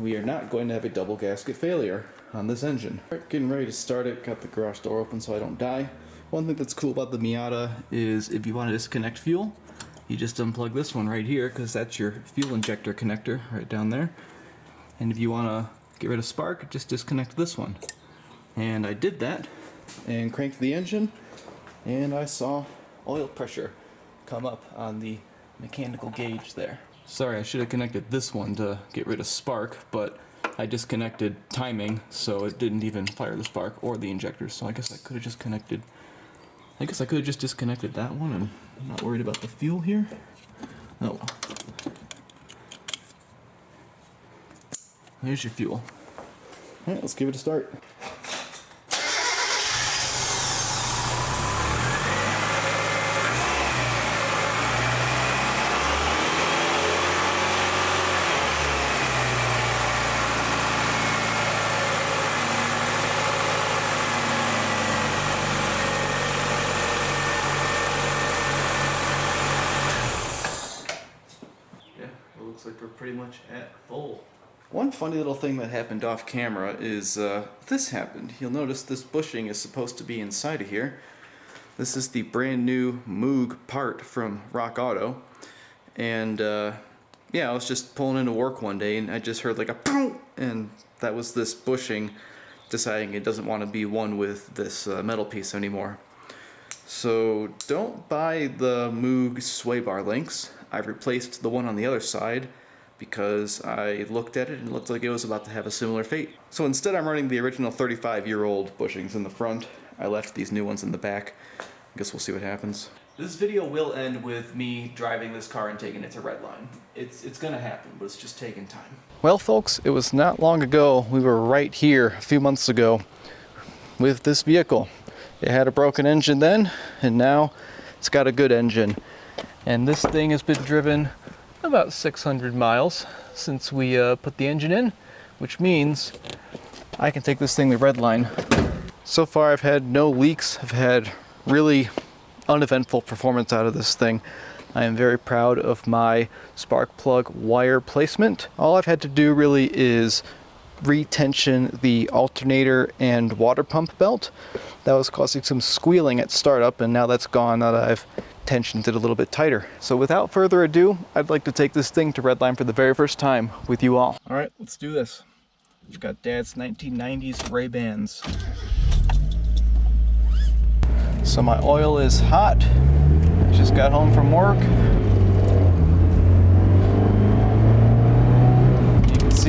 We are not going to have a double gasket failure on this engine. Alright, getting ready to start it. Got the garage door open so I don't die. One thing that's cool about the Miata is if you want to disconnect fuel, you just unplug this one right here because that's your fuel injector connector right down there. And if you want to get rid of spark, just disconnect this one. And I did that and cranked the engine and I saw oil pressure come up on the mechanical gauge there. Sorry, I should have connected this one to get rid of spark, but I disconnected timing, so it didn't even fire the spark or the injectors, so I guess I could have just disconnected that one, and I'm not worried about the fuel here. Oh well. There's your fuel. Alright, let's give it a start. Looks like we're pretty much at full. One funny little thing that happened off camera is this happened. You'll notice this bushing is supposed to be inside of here. This is the brand new Moog part from Rock Auto. And yeah, I was just pulling into work one day and I just heard like a boom, and that was this bushing deciding it doesn't want to be one with this metal piece anymore. So don't buy the Moog sway bar links. I replaced the one on the other side because I looked at it and it looked like it was about to have a similar fate. So instead I'm running the original 35-year-old bushings in the front. I left these new ones in the back. I guess we'll see what happens. This video will end with me driving this car and taking it to Redline. It's gonna happen, but it's just taking time. Well folks, it was not long ago. We were right here a few months ago with this vehicle. It had a broken engine then, and now it's got a good engine. And this thing has been driven about 600 miles since we put the engine in, which means I can take this thing to Redline. So far I've had no leaks. I've had really uneventful performance out of this thing. I am very proud of my spark plug wire placement. All I've had to do really is retension the alternator and water pump belt. That was causing some squealing at startup, and now that's gone now that I've tensioned it a little bit tighter. So without further ado, I'd like to take this thing to Redline for the very first time with you all. All right, let's do this. We've got Dad's 1990s Ray-Bans. So my oil is hot. I just got home from work.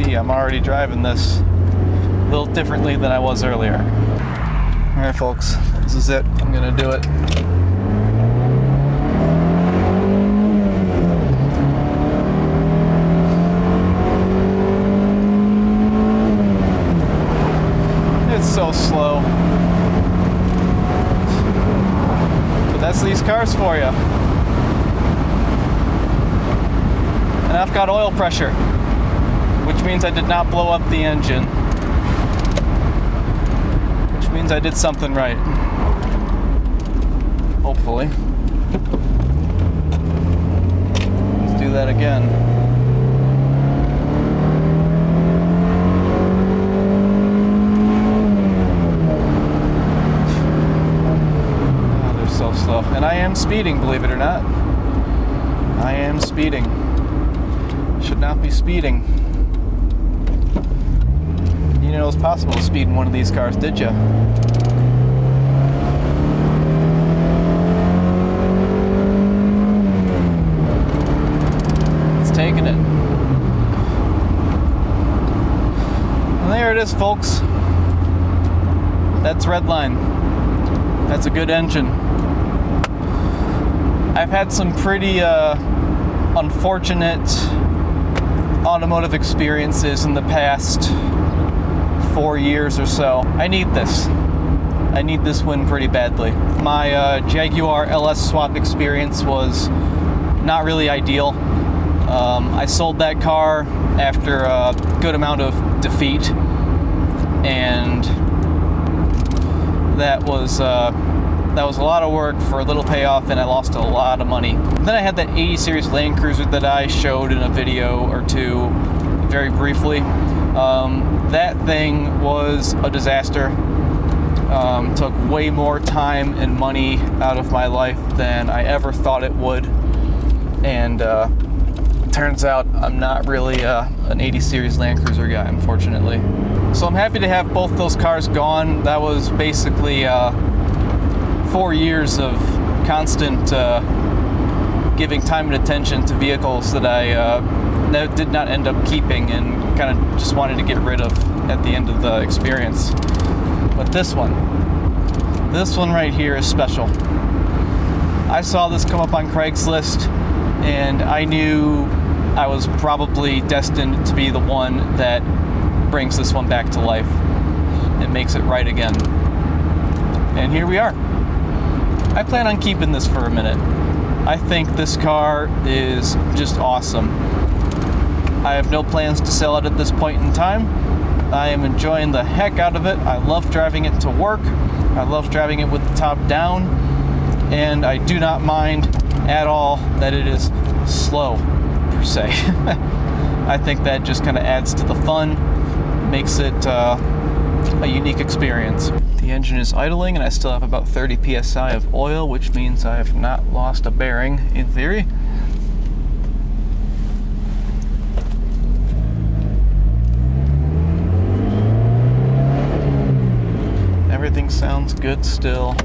see, I'm already driving this a little differently than I was earlier. All right, folks, this is it. I'm gonna do it. It's so slow. But that's these cars for you. And I've got oil pressure, which means I did not blow up the engine. Which means I did something right. Hopefully. Let's do that again. Oh, they're so slow. And I am speeding, believe it or not. I am speeding. Should not be speeding. You didn't know it was possible to speed in one of these cars, did you? It's taking it. And there it is, folks. That's Redline. That's a good engine. I've had some pretty unfortunate automotive experiences in the past 4 years or so. I need this. I need this win pretty badly. My Jaguar LS swap experience was not really ideal. I sold that car after a good amount of defeat, and that was a lot of work for a little payoff, and I lost a lot of money. Then I had that 80 Series Land Cruiser that I showed in a video or two very briefly. That thing was a disaster. Took way more time and money out of my life than I ever thought it would. And turns out I'm not really an 80 Series Land Cruiser guy, unfortunately. So I'm happy to have both those cars gone. That was basically 4 years of constant giving time and attention to vehicles that I did not end up keeping and kind of just wanted to get rid of at the end of the experience. But this one right here is special. I saw this come up on Craigslist, and I knew I was probably destined to be the one that brings this one back to life and makes it right again. And here we are. I plan on keeping this for a minute. I think this car is just awesome. I have no plans to sell it at this point in time. I am enjoying the heck out of it. I love driving it to work. I love driving it with the top down. And I do not mind at all that it is slow, per se. I think that just kind of adds to the fun, makes it a unique experience. The engine is idling, and I still have about 30 psi of oil, which means I have not lost a bearing, in theory. Everything sounds good still.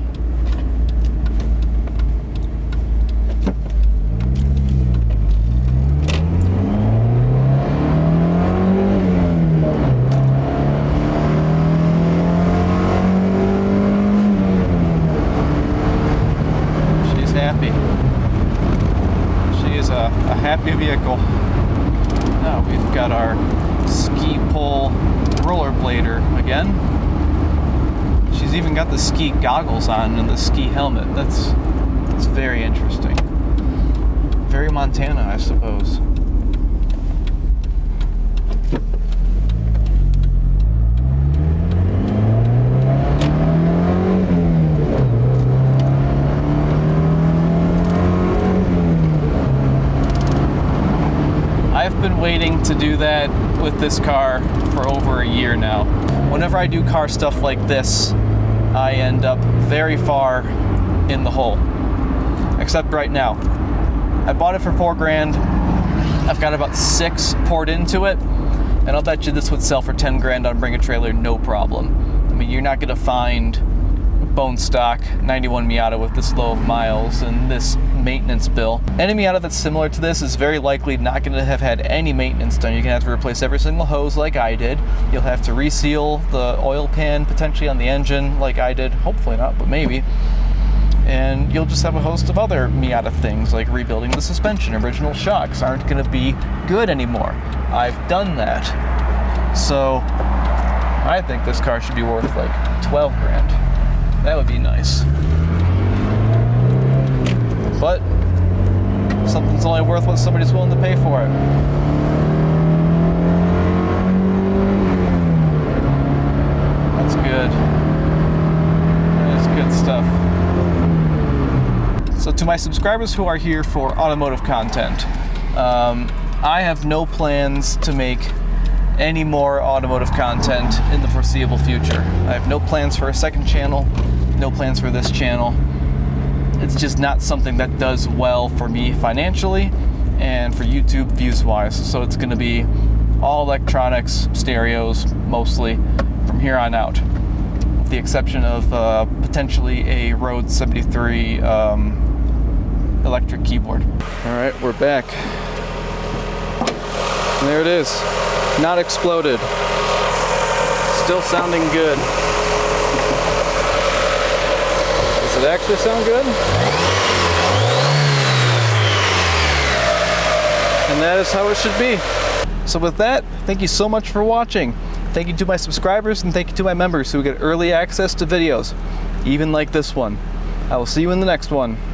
Happy vehicle. Now we've got our ski pole rollerblader again. She's even got the ski goggles on and the ski helmet. That's very interesting. Very Montana, I suppose. I've been waiting to do that with this car for over a year now. Whenever I do car stuff like this, I end up very far in the hole. Except right now. I bought it for $4,000. I've got about 6 poured into it, and I'll bet you this would sell for $10,000 on Bring a Trailer, no problem. I mean, you're not gonna find bone stock 91 Miata with this low of miles and this maintenance bill. Any Miata that's similar to this is very likely not going to have had any maintenance done. You're going to have to replace every single hose like I did. You'll have to reseal the oil pan potentially on the engine like I did. Hopefully not, but maybe. And you'll just have a host of other Miata things like rebuilding the suspension. Original shocks aren't going to be good anymore. I've done that. So I think this car should be worth like 12 grand. That would be nice. But something's only worth what somebody's willing to pay for it. That's good. That's good stuff. So to my subscribers who are here for automotive content, I have no plans to make any more automotive content in the foreseeable future. I have no plans for a second channel, no plans for this channel. It's just not something that does well for me financially and for YouTube views wise. So it's going to be all electronics, stereos mostly from here on out, with the exception of potentially a Rode 73 electric keyboard. All right, we're back. And there it is. Not exploded. Still sounding good. Does it actually sound good? And that is how it should be. So with that, thank you so much for watching. Thank you to my subscribers and thank you to my members who get early access to videos, even like this one. I will see you in the next one.